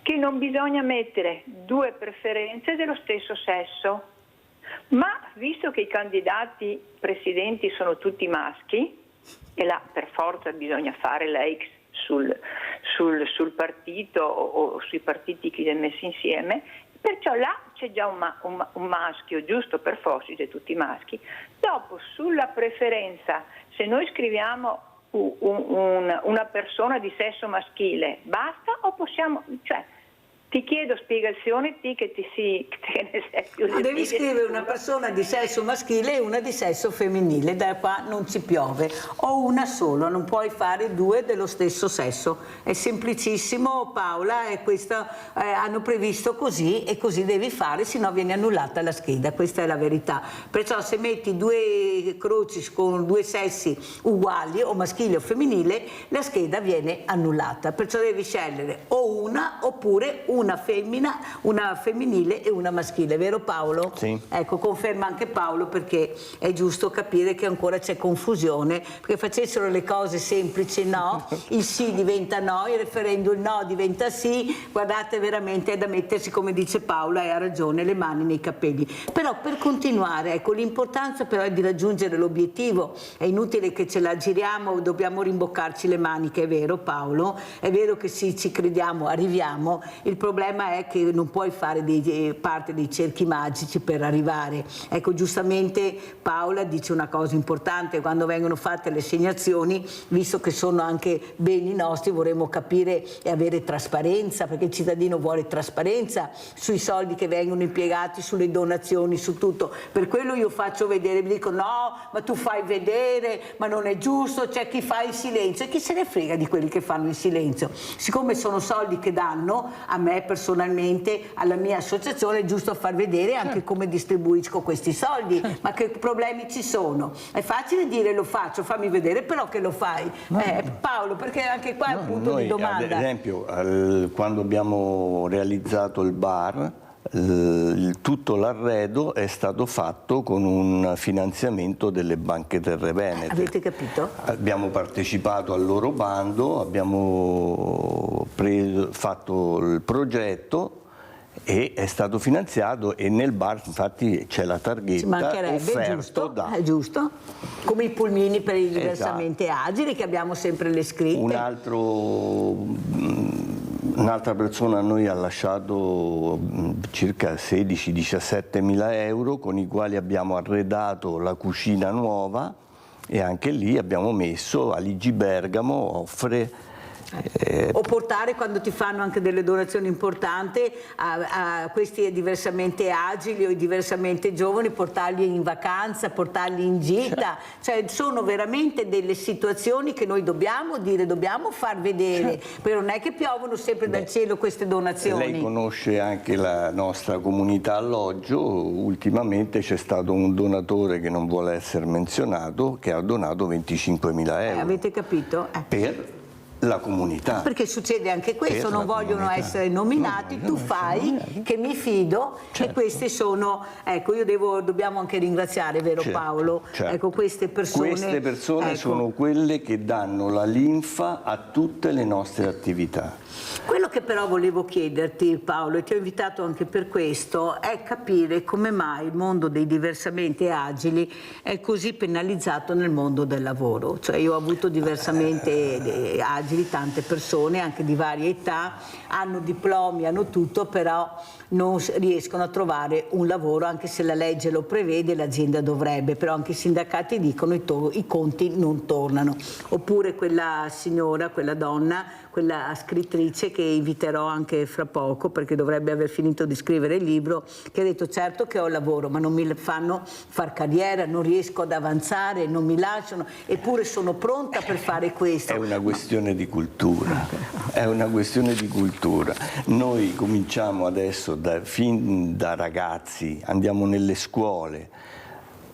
che non bisogna mettere 2 preferenze dello stesso sesso, ma visto che i candidati presidenti sono tutti maschi, e là per forza bisogna fare la X sul partito o sui partiti che li ha messi insieme, perciò là c'è già un maschio, giusto per forza, siete tutti maschi. Dopo sulla preferenza, se noi scriviamo una persona di sesso maschile, basta o possiamo, cioè ti chiedo spiegazione, che ne sei più.
No, devi scrivere una persona di sesso maschile e una di sesso femminile, da qua non ci piove, o una sola, non puoi fare 2 dello stesso sesso. È semplicissimo Paola, e questo hanno previsto così e così devi fare, sennò viene annullata la scheda, questa è la verità. Perciò se metti 2 croci con 2 sessi uguali, o maschile o femminile, la scheda viene annullata. Perciò devi scegliere o una oppure una femmina, una femminile e una maschile, vero Paolo?
Sì.
Ecco, conferma anche Paolo, perché è giusto capire che ancora c'è confusione, perché facessero le cose semplici, no, il sì diventa no, il referendum il no diventa sì, guardate, veramente è da mettersi, come dice Paola, e ha ragione, le mani nei capelli. Però per continuare, ecco, l'importanza però è di raggiungere l'obiettivo, è inutile che ce la giriamo, dobbiamo rimboccarci le maniche, è vero Paolo? È vero che sì, ci crediamo, arriviamo, il problema è che non puoi fare parte dei cerchi magici per arrivare. Ecco, giustamente Paola dice una cosa importante: quando vengono fatte le assegnazioni, visto che sono anche beni nostri, vorremmo capire e avere trasparenza, perché il cittadino vuole trasparenza sui soldi che vengono impiegati, sulle donazioni, su tutto. Per quello io faccio vedere, mi dico no, ma tu fai vedere, ma non è giusto, c'è chi fa il silenzio, e chi se ne frega di quelli che fanno il silenzio. Siccome sono soldi che danno a me personalmente, alla mia associazione, è giusto far vedere anche come distribuisco questi soldi. Ma che problemi ci sono? È facile dire lo faccio, fammi vedere però che lo fai. Paolo, perché anche qua è un punto di domanda.
Ad esempio, quando abbiamo realizzato il bar, tutto l'arredo è stato fatto con un finanziamento delle banche terre venete.
Avete capito?
Abbiamo partecipato al loro bando, abbiamo fatto il progetto e è stato finanziato, e nel bar infatti c'è la targhetta offerto da...
giusto, come i pulmini per i diversamente agili, che abbiamo sempre le scritte.
Un'altra persona a noi ha lasciato circa 16-17 mila euro, con i quali abbiamo arredato la cucina nuova, e anche lì abbiamo messo Aligi Bergamo offre
o portare, quando ti fanno anche delle donazioni importanti a questi diversamente agili o diversamente giovani, portarli in vacanza, portarli in gita, cioè sono veramente delle situazioni che noi dobbiamo dire, dobbiamo far vedere, però non è che piovono sempre dal cielo queste donazioni.
Lei conosce anche la nostra comunità alloggio, ultimamente c'è stato un donatore che non vuole essere menzionato che ha donato 25 mila euro.
Avete capito?
Per la comunità.
Perché succede anche questo, non vogliono essere nominati, tu fai che mi fido, e queste sono, ecco, dobbiamo anche ringraziare, vero Paolo? Ecco, queste persone.
Queste persone sono quelle che danno la linfa a tutte le nostre attività.
Quello che però volevo chiederti, Paolo, e ti ho invitato anche per questo, è capire come mai il mondo dei diversamente agili è così penalizzato nel mondo del lavoro. Cioè, io ho avuto diversamente agili, tante persone anche di varie età, hanno diplomi, hanno tutto, però non riescono a trovare un lavoro, anche se la legge lo prevede, l'azienda dovrebbe, però anche i sindacati dicono i conti non tornano. Oppure quella signora, quella donna, quella scrittrice che inviterò anche fra poco, perché dovrebbe aver finito di scrivere il libro, che ha detto certo che ho lavoro, ma non mi fanno far carriera, non riesco ad avanzare, non mi lasciano, eppure sono pronta per fare questo.
È una questione di cultura, è una questione di cultura. Noi cominciamo adesso fin da ragazzi, andiamo nelle scuole,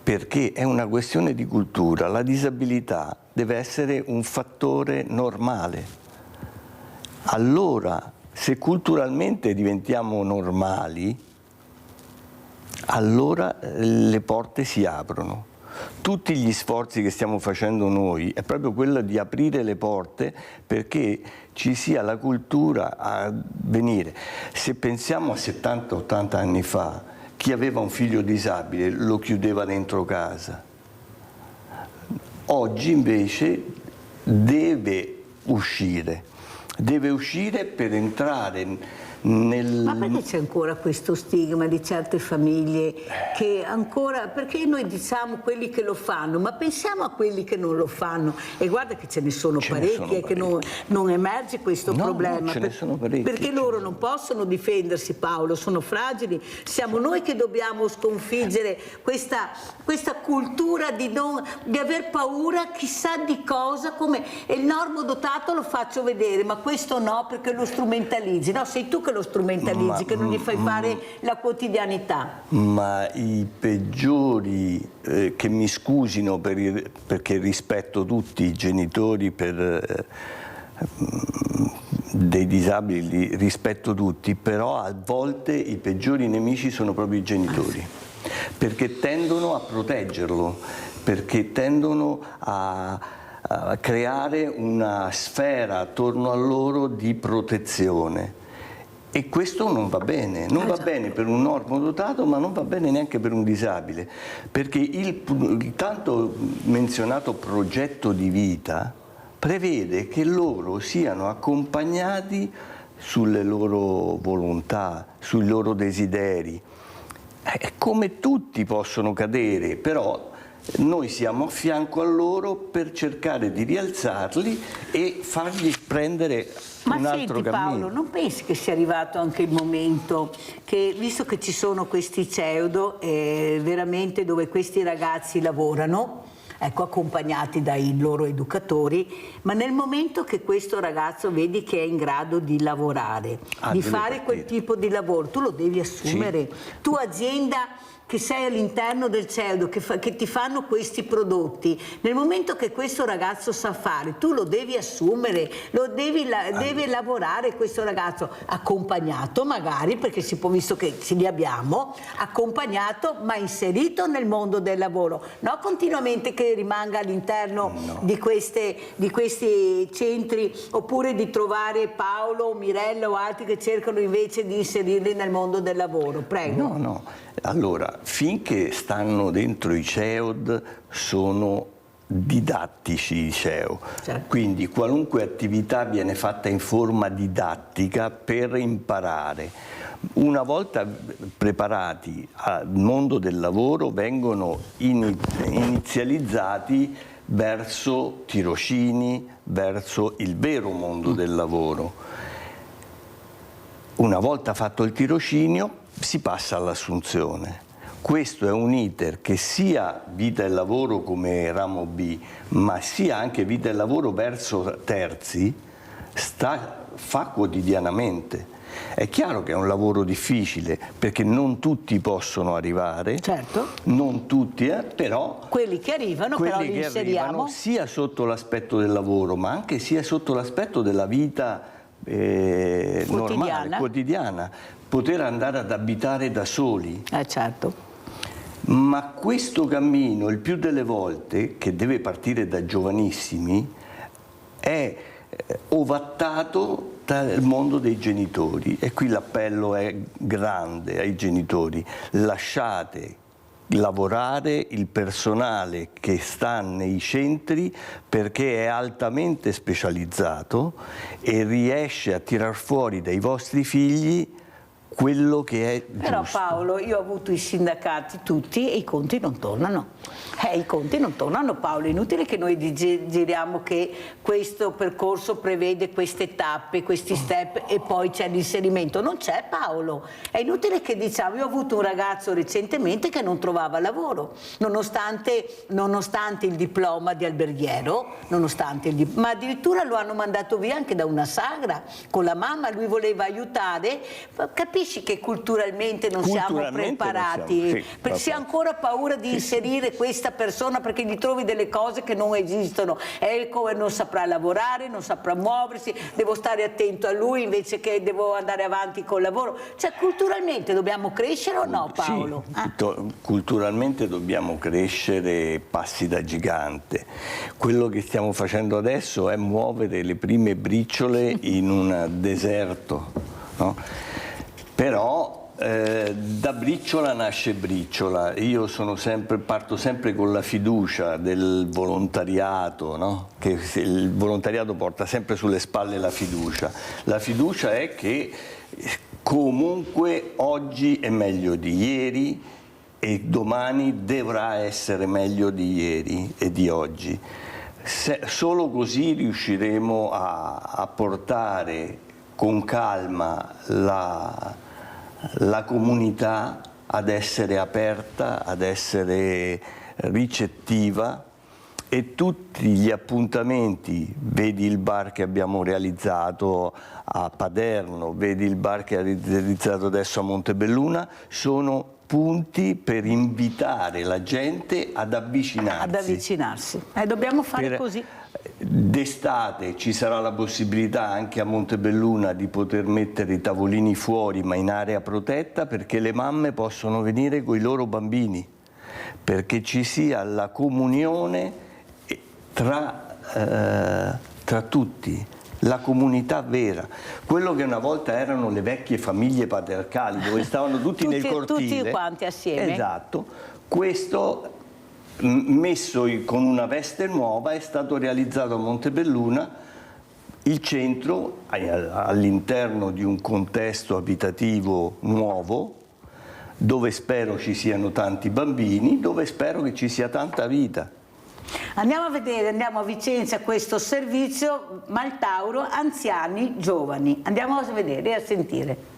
perché è una questione di cultura. La disabilità deve essere un fattore normale. Allora, se culturalmente diventiamo normali, allora le porte si aprono. Tutti gli sforzi che stiamo facendo noi è proprio quello di aprire le porte perché ci sia la cultura a venire. Se pensiamo a 70-80 anni fa, chi aveva un figlio disabile lo chiudeva dentro casa. Oggi invece deve uscire per entrare nel...
Ma perché c'è ancora questo stigma di certe famiglie che ancora, perché noi diciamo quelli che lo fanno, ma pensiamo a quelli che non lo fanno, e guarda che ce ne sono parecchi e che non emerge questo problema, perché loro non possono difendersi, Paolo, sono fragili. Siamo noi che dobbiamo sconfiggere questa cultura di aver paura chissà di cosa, come il normodotato lo faccio vedere, ma questo no perché lo strumentalizzi. No, sei tu che lo strumentalizzi, che non gli fai fare la quotidianità.
Ma i peggiori, che mi scusino perché rispetto tutti i genitori dei disabili, rispetto tutti, però a volte i peggiori nemici sono proprio i genitori, perché tendono a proteggerlo, perché tendono a creare una sfera attorno a loro di protezione. E questo non va bene, non va bene per un normodotato, ma non va bene neanche per un disabile, perché il tanto menzionato progetto di vita prevede che loro siano accompagnati sulle loro volontà, sui loro desideri. Come tutti possono cadere, però noi siamo a fianco a loro per cercare di rialzarli e fargli prendere un altro cammino.
Paolo, non pensi che sia arrivato anche il momento che, visto che ci sono questi CEOD veramente dove questi ragazzi lavorano, ecco, accompagnati dai loro educatori, ma nel momento che questo ragazzo vedi che è in grado di lavorare, di fare quel tipo di lavoro, tu lo devi assumere. Sì. Tu azienda che sei all'interno del CEOD, che ti fanno questi prodotti, nel momento che questo ragazzo sa fare, tu lo devi assumere, deve lavorare questo ragazzo, accompagnato magari, perché si può, visto che ce li abbiamo, accompagnato ma inserito nel mondo del lavoro, no continuamente che rimanga all'interno di questi centri, oppure di trovare Paolo o Mirella o altri che cercano invece di inserirli nel mondo del lavoro. Prego.
No. Allora, finché stanno dentro i CEOD sono didattici i CEO, certo. Quindi qualunque attività viene fatta in forma didattica per imparare. Una volta preparati al mondo del lavoro vengono inizializzati verso tirocini, verso il vero mondo del lavoro. Una volta fatto il tirocinio si passa all'assunzione. Questo è un iter che sia vita e lavoro come ramo B, ma sia anche vita e lavoro verso terzi, fa quotidianamente. È chiaro che è un lavoro difficile perché non tutti possono arrivare, certo. Non tutti, però
quelli che arrivano, però li inseriamo
sia sotto l'aspetto del lavoro, ma anche sia sotto l'aspetto della vita normale, quotidiana, poter andare ad abitare da soli.
Certo.
Ma questo cammino, il più delle volte, che deve partire da giovanissimi, è ovattato dal mondo dei genitori. E qui l'appello è grande ai genitori: lasciate lavorare il personale che sta nei centri, perché è altamente specializzato e riesce a tirar fuori dai vostri figli quello che è giusto.
Però Paolo, io ho avuto i sindacati tutti e i conti non tornano. I conti non tornano, Paolo. È inutile che noi giriamo che questo percorso prevede queste tappe, questi step e poi c'è l'inserimento. Non c'è, Paolo. È inutile che diciamo. Io ho avuto un ragazzo recentemente che non trovava lavoro, nonostante il diploma di alberghiero, ma addirittura lo hanno mandato via anche da una sagra con la mamma. Lui voleva aiutare. Capisci che culturalmente non siamo preparati, perché si ha ancora paura di inserire questa persona perché gli trovi delle cose che non esistono. Non saprà lavorare, non saprà muoversi, devo stare attento a lui invece che devo andare avanti col lavoro. Cioè, culturalmente dobbiamo crescere o no, Paolo?
Sì, culturalmente dobbiamo crescere passi da gigante. Quello che stiamo facendo adesso è muovere le prime briciole in un deserto, no? Però da briciola nasce briciola. Io parto sempre con la fiducia del volontariato, no? Che il volontariato porta sempre sulle spalle la fiducia. La fiducia è che comunque oggi è meglio di ieri e domani dovrà essere meglio di ieri e di oggi. Solo così riusciremo a portare con calma la comunità ad essere aperta, ad essere ricettiva, e tutti gli appuntamenti, vedi il bar che abbiamo realizzato a Paderno, vedi il bar che ha realizzato adesso a Montebelluna, sono punti per invitare la gente ad avvicinarsi.
Dobbiamo fare così.
D'estate ci sarà la possibilità anche a Montebelluna di poter mettere i tavolini fuori, ma in area protetta, perché le mamme possono venire con i loro bambini, perché ci sia la comunione tra tutti, la comunità vera, quello che una volta erano le vecchie famiglie patriarcali dove stavano tutti nel cortile,
tutti quanti assieme.
Esatto. Questo messo con una veste nuova è stato realizzato a Montebelluna Il centro all'interno di un contesto abitativo nuovo, dove spero ci siano tanti bambini, dove spero che ci sia tanta vita.
Andiamo a vedere, andiamo a Vicenza, questo servizio Maltauro, anziani, giovani. Andiamo a vedere e a sentire.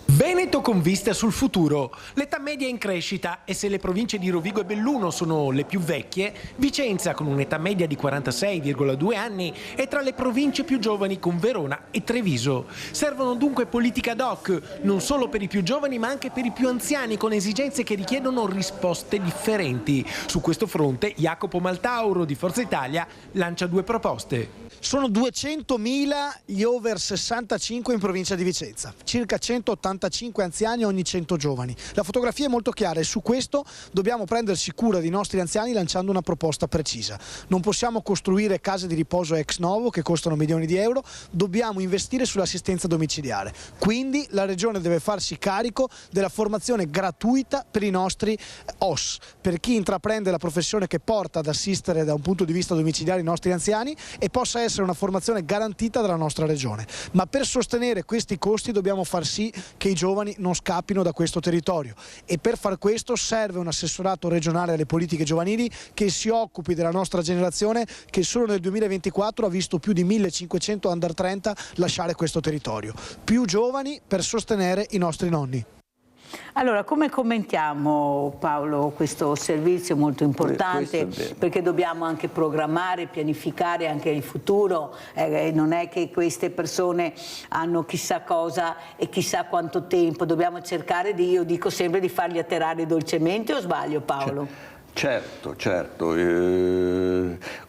Veneto con vista sul futuro. L'età media è in crescita e se le province di Rovigo e Belluno sono le più vecchie, Vicenza con un'età media di 46,2 anni è tra le province più giovani con Verona e Treviso. Servono dunque politiche ad hoc, non solo per i più giovani ma anche per i più anziani, con esigenze che richiedono risposte differenti. Su questo fronte Jacopo Maltauro di Forza Italia lancia 2 proposte.
Sono 200.000 gli over 65 in provincia di Vicenza, circa 185 anziani ogni 100 giovani. La fotografia è molto chiara e su questo dobbiamo prendersi cura dei nostri anziani lanciando una proposta precisa. Non possiamo costruire case di riposo ex novo che costano milioni di euro, dobbiamo investire sull'assistenza domiciliare. Quindi la Regione deve farsi carico della formazione gratuita per i nostri OS, per chi intraprende la professione che porta ad assistere da un punto di vista domiciliare i nostri anziani, e possa essere una formazione garantita dalla nostra Regione. Ma per sostenere questi costi dobbiamo far sì che i giovani non scappino da questo territorio, e per far questo serve un assessorato regionale alle politiche giovanili che si occupi della nostra generazione, che solo nel 2024 ha visto più di 1500 under 30 lasciare questo territorio. Più giovani per sostenere i nostri nonni.
Allora, come commentiamo, Paolo, questo servizio molto importante, perché dobbiamo anche programmare, pianificare anche il futuro, non è che queste persone hanno chissà cosa e chissà quanto tempo, dobbiamo cercare di, io dico sempre, di farli atterrare dolcemente, o sbaglio, Paolo?
Certo,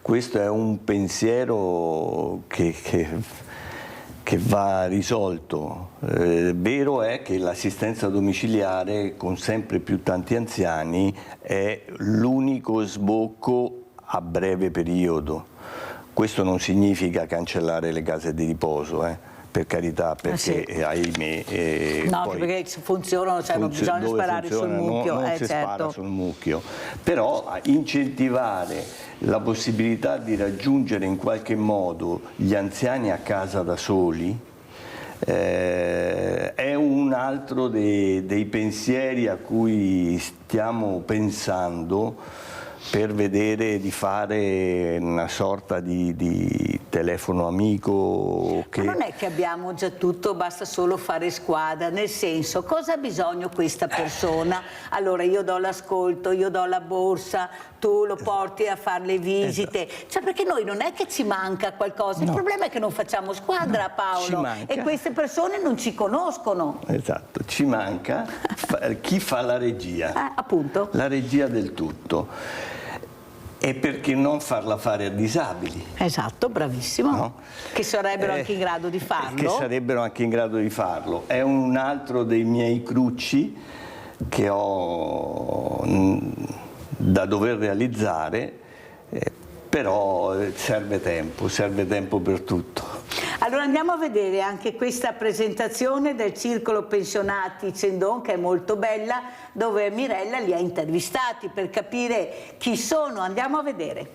questo è un pensiero che va risolto. Vero è che l'assistenza domiciliare con sempre più tanti anziani è l'unico sbocco a breve periodo. Questo non significa cancellare le case di riposo, per carità, perché ahimè...
no,
poi
perché funzionano, cioè non bisogna sparare sul mucchio.
Non si spara sul mucchio, però incentivare la possibilità di raggiungere in qualche modo gli anziani a casa da soli è un altro dei pensieri a cui stiamo pensando, per vedere di fare una sorta di telefono amico.
Ma non è che abbiamo già tutto, basta solo fare squadra, nel senso, cosa ha bisogno questa persona? Allora io do l'ascolto, io do la borsa, tu lo porti a fare le visite, cioè perché noi non è che ci manca qualcosa, il problema è che non facciamo squadra, Paolo, e queste persone non ci conoscono.
Esatto, ci manca chi fa la regia,
appunto.
La regia del tutto. E perché non farla fare a disabili?
Esatto, bravissimo. No? Che sarebbero anche in grado di farlo.
Che sarebbero anche in grado di farlo. È un altro dei miei crucci che ho da dover realizzare, però serve tempo per tutto.
Allora andiamo a vedere anche questa presentazione del Circolo Pensionati Cendon, che è molto bella, dove Mirella li ha intervistati per capire chi sono. Andiamo a vedere.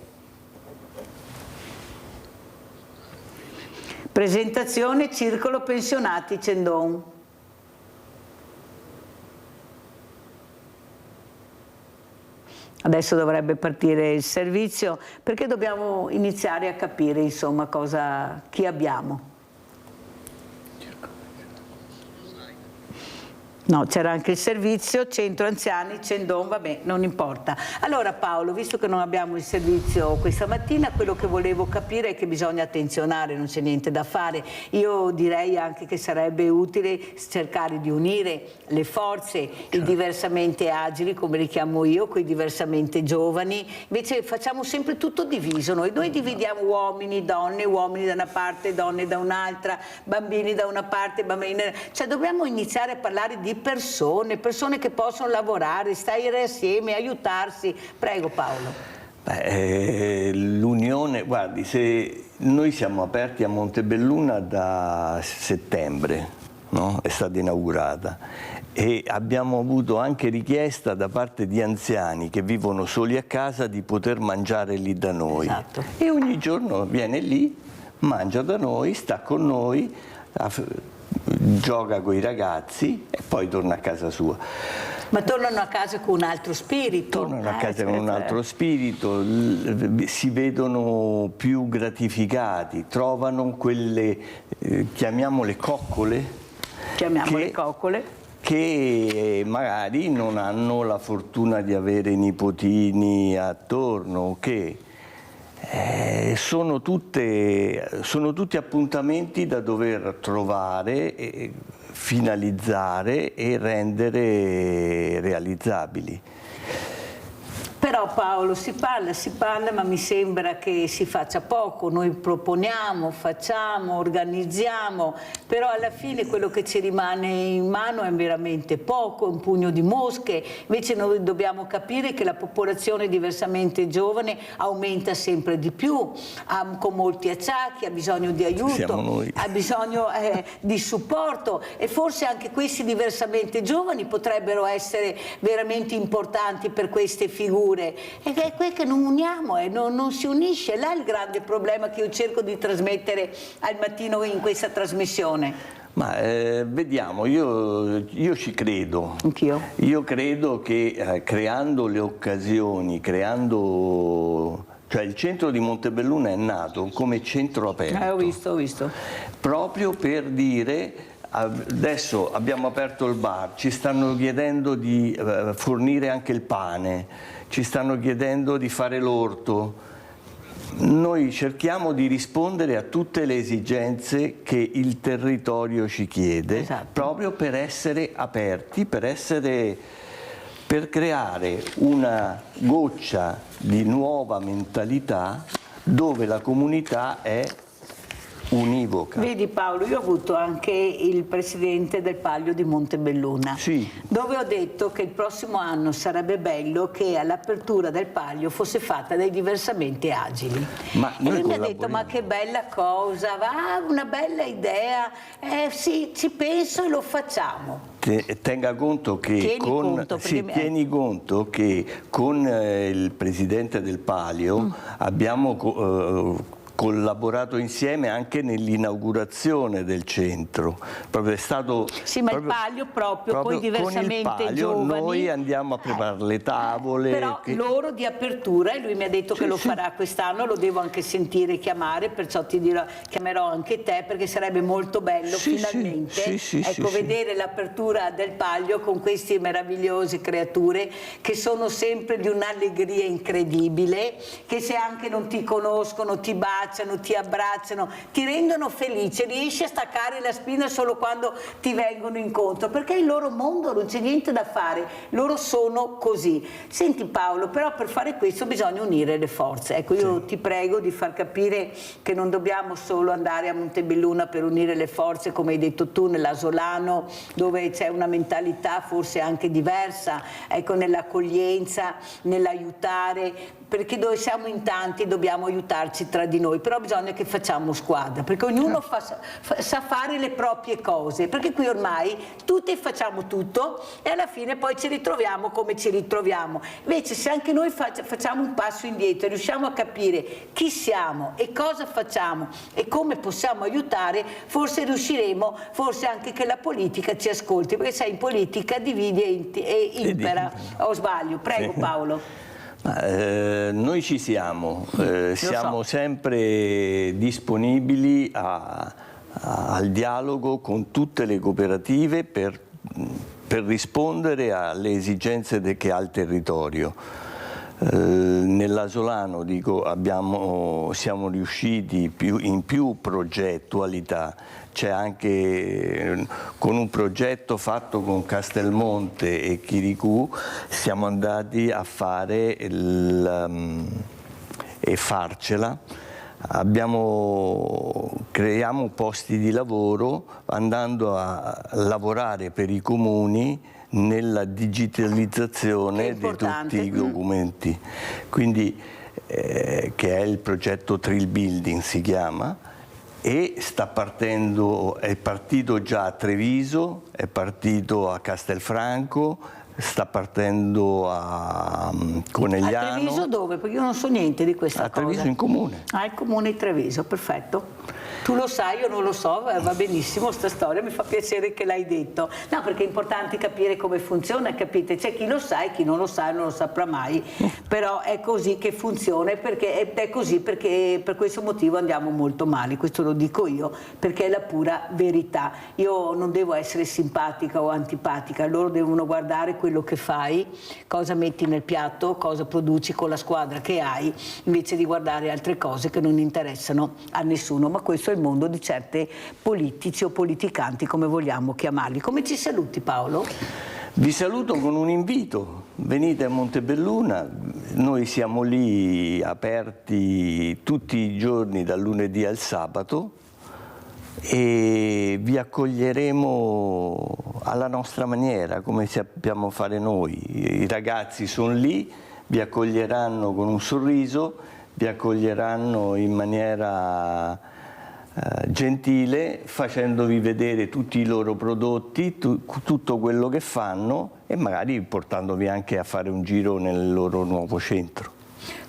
Presentazione Circolo Pensionati Cendon. Adesso dovrebbe partire il servizio, perché dobbiamo iniziare a capire, insomma, chi abbiamo. No, c'era anche il servizio, centro anziani, Cendon, vabbè, non importa. Allora Paolo, visto che non abbiamo il servizio questa mattina, quello che volevo capire è che bisogna attenzionare, non c'è niente da fare. Io direi anche che sarebbe utile cercare di unire le forze, i diversamente agili, come li chiamo io, con i diversamente giovani. Invece facciamo sempre tutto diviso, noi dividiamo uomini da una parte, donne da un'altra, bambini da una parte, bambini... Cioè dobbiamo iniziare a parlare di persone che possono lavorare, stare assieme, aiutarsi. Prego Paolo.
L'unione, guardi, se noi siamo aperti a Montebelluna da settembre, no? È stata inaugurata e abbiamo avuto anche richiesta da parte di anziani che vivono soli a casa di poter mangiare lì da noi.
Esatto.
E ogni giorno viene lì, mangia da noi, sta con noi, gioca con i ragazzi e poi torna a casa sua.
Ma tornano a casa con un altro spirito.
Tornano a casa con un altro spirito, si vedono più gratificati, trovano quelle, chiamiamole coccole, che magari non hanno la fortuna di avere nipotini attorno, che sono tutti appuntamenti da dover trovare, finalizzare e rendere realizzabili.
Però Paolo, si parla, ma mi sembra che si faccia poco. Noi proponiamo, facciamo, organizziamo, però alla fine quello che ci rimane in mano è veramente poco, un pugno di mosche. Invece noi dobbiamo capire che la popolazione diversamente giovane aumenta sempre di più, con molti acciacchi, ha bisogno di aiuto, ha bisogno di supporto, e forse anche questi diversamente giovani potrebbero essere veramente importanti per queste figure. E è quel che non uniamo, non si unisce. Là è il grande problema che io cerco di trasmettere al mattino in questa trasmissione.
Ma vediamo, io ci credo.
Anch'io.
Io credo che creando le occasioni, cioè il centro di Montebelluna è nato come centro aperto.
Ho visto.
Proprio per dire: adesso abbiamo aperto il bar, ci stanno chiedendo di fornire anche il pane, ci stanno chiedendo di fare l'orto. Noi cerchiamo di rispondere a tutte le esigenze che il territorio ci chiede, proprio per essere aperti, per creare una goccia di nuova mentalità dove la comunità è univoca.
Vedi Paolo, io ho avuto anche il presidente del Palio di Montebelluna, dove ho detto che il prossimo anno sarebbe bello che all'apertura del Palio fosse fatta dai diversamente agili. E lui mi ha detto: ma che bella cosa, una bella idea, sì, ci penso e lo facciamo.
Tenga conto che tieni conto che con il presidente del Palio abbiamo collaborato insieme anche nell'inaugurazione del centro. Proprio è stato
il Palio proprio con i diversamente giovani.
Noi andiamo a preparare le tavole.
Però loro di apertura, e lui mi ha detto che lo farà quest'anno, lo devo anche sentire chiamare, perciò ti dirò, chiamerò anche te, perché sarebbe molto bello finalmente vedere l'apertura del Palio con queste meravigliose creature che sono sempre di un'allegria incredibile, che se anche non ti conoscono ti baciano, ti abbracciano, ti rendono felice, riesci a staccare la spina solo quando ti vengono incontro, perché il loro mondo non c'è niente da fare, loro sono così. Senti Paolo, però per fare questo bisogna unire le forze. Ecco, io ti prego di far capire che non dobbiamo solo andare a Montebelluna per unire le forze, come hai detto tu, nell'Asolano, dove c'è una mentalità forse anche diversa, ecco, nell'accoglienza, nell'aiutare, perché dove siamo in tanti dobbiamo aiutarci tra di noi, però bisogna che facciamo squadra, perché ognuno sa fare le proprie cose, perché qui ormai tutti facciamo tutto e alla fine poi ci ritroviamo come ci ritroviamo. Invece se anche noi facciamo un passo indietro e riusciamo a capire chi siamo e cosa facciamo e come possiamo aiutare, forse riusciremo, forse anche che la politica ci ascolti, perché sai, in politica divide e impera. O sbaglio? Prego Paolo.
Noi ci siamo, siamo sempre disponibili al dialogo con tutte le cooperative per rispondere alle esigenze che ha il territorio. Nell'Asolano siamo riusciti in più progettualità, c'è anche con un progetto fatto con Castelmonte e Chiricù, siamo andati a fare e farcela. Creiamo posti di lavoro andando a lavorare per i comuni nella digitalizzazione di tutti i documenti, quindi che è il progetto Trill Building si chiama, e è partito già a Treviso, è partito a Castelfranco, sta partendo a Conegliano.
A Treviso dove? Perché io non so niente di questa cosa.
A Treviso in comune.
Ah, il comune di Treviso, perfetto. Tu lo sai, io non lo so, va benissimo sta storia, mi fa piacere che l'hai detto. No, perché è importante capire come funziona, capite? C'è chi lo sa e chi non lo sa e non lo saprà mai, però è così che funziona, perché è così perché per questo motivo andiamo molto male, questo lo dico io, perché è la pura verità. Io non devo essere simpatica o antipatica, loro devono guardare quello che fai, cosa metti nel piatto, cosa produci con la squadra che hai, invece di guardare altre cose che non interessano a nessuno, ma questo è il mondo di certe politici o politicanti, come vogliamo chiamarli. Come ci saluti, Paolo?
Vi saluto con un invito, venite a Montebelluna, noi siamo lì aperti tutti i giorni dal lunedì al sabato e vi accoglieremo alla nostra maniera, come sappiamo fare noi. I ragazzi sono lì, vi accoglieranno con un sorriso, vi accoglieranno in maniera gentile, facendovi vedere tutti i loro prodotti, tutto quello che fanno e magari portandovi anche a fare un giro nel loro nuovo centro.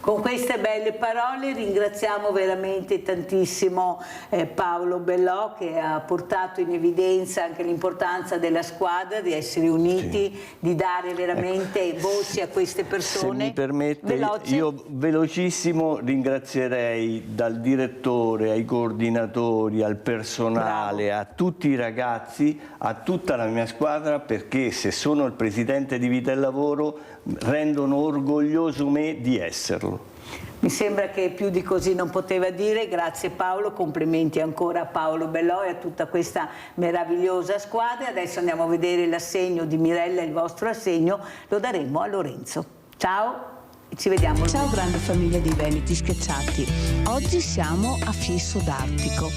Con queste belle parole ringraziamo veramente tantissimo Paolo Bellò, che ha portato in evidenza anche l'importanza della squadra, di essere uniti, di dare veramente voci a queste persone.
Se mi permette, io velocissimo ringrazierei dal direttore ai coordinatori, al personale, bravo, a tutti i ragazzi, a tutta la mia squadra, perché se sono il presidente di Vita e Lavoro rendono orgoglioso me di esserlo.
Mi sembra che più di così non poteva dire. Grazie Paolo, complimenti ancora a Paolo Bellò e a tutta questa meravigliosa squadra. Adesso andiamo a vedere l'assegno di Mirella, il vostro assegno, lo daremo a Lorenzo. Ciao, ci vediamo.
Ciao grande famiglia dei Veneti Schiacciati, oggi siamo a Fisso d'Artico.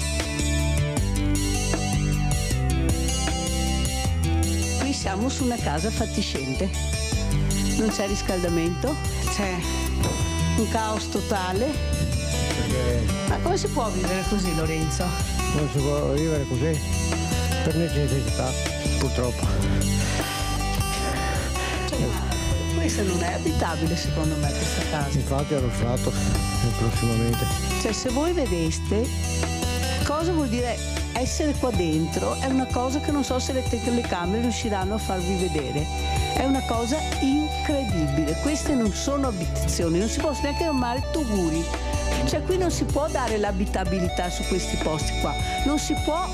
Qui siamo su una casa fatiscente, non c'è riscaldamento, c'è un caos totale. Ma come si può vivere così, Lorenzo?
Non si può vivere così per necessità, purtroppo.
Cioè, questa non è abitabile secondo me, questa casa.
Infatti è allo stato prossimamente.
Cioè, se voi vedeste cosa vuol dire essere qua dentro, è una cosa che non so se le telecamere riusciranno a farvi vedere. È una cosa incredibile, queste non sono abitazioni, non si possono neanche chiamare tuguri, cioè qui non si può dare l'abitabilità su questi posti qua, non si può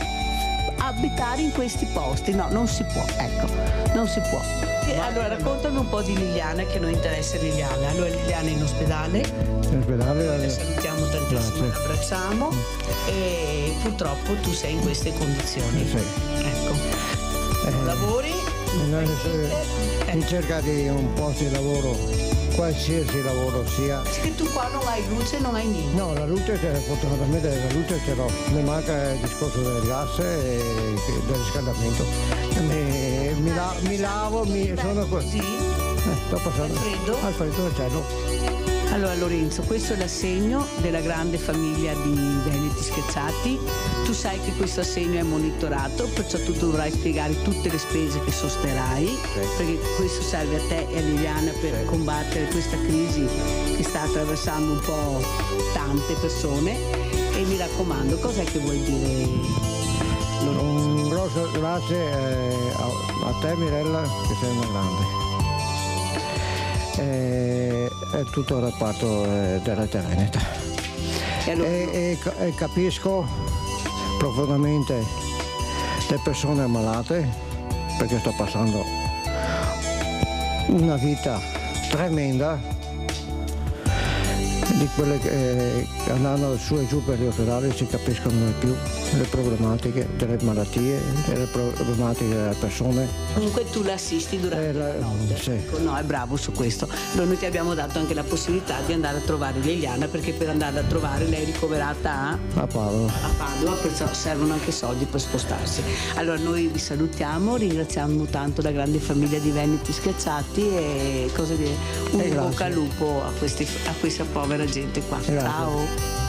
abitare in questi posti, no, non si può, ecco, non si può. Allora raccontami un po' di Liliana, che noi interessa Liliana. Allora Liliana è in ospedale, la salutiamo tantissimo, la abbracciamo e purtroppo tu sei in queste condizioni,
sì.
Ecco, lavori?
In cerca di un posto di lavoro, qualsiasi lavoro sia.
Che tu qua non hai luce, non hai niente?
No, la luce fortunatamente la luce ce l'ho, mi manca il discorso del gas e del riscaldamento. Mi lavo, sono così. Sto passando al freddo del cielo.
Allora Lorenzo, questo è l'assegno della grande famiglia di Veneti Schiacciati. Tu sai che questo assegno è monitorato, perciò tu dovrai spiegare tutte le spese che sosterrai, perché questo serve a te e a Liliana per combattere questa crisi che sta attraversando un po' tante persone. E mi raccomando, cos'è che vuoi dire, Lorenzo?
Un grosso grazie a te Mirella, che sei una grande. È tutto il reparto della Veneta e capisco profondamente le persone ammalate, perché sto passando una vita tremenda, di quelle che andando su e giù per gli ospedali si capiscono di più le problematiche delle malattie, delle problematiche delle persone.
Comunque tu l'assisti durante la notte.
Sì.
No, è bravo su questo. Noi ti abbiamo dato anche la possibilità di andare a trovare Liliana, perché per andare a trovare lei è ricoverata
a
Padova, perciò servono anche soldi per spostarsi. Allora noi vi salutiamo, ringraziamo tanto la grande famiglia di Veneti Schiacciati e cosa dire, un bocca al lupo a questa povera gente qua.
Grazie.
Ciao.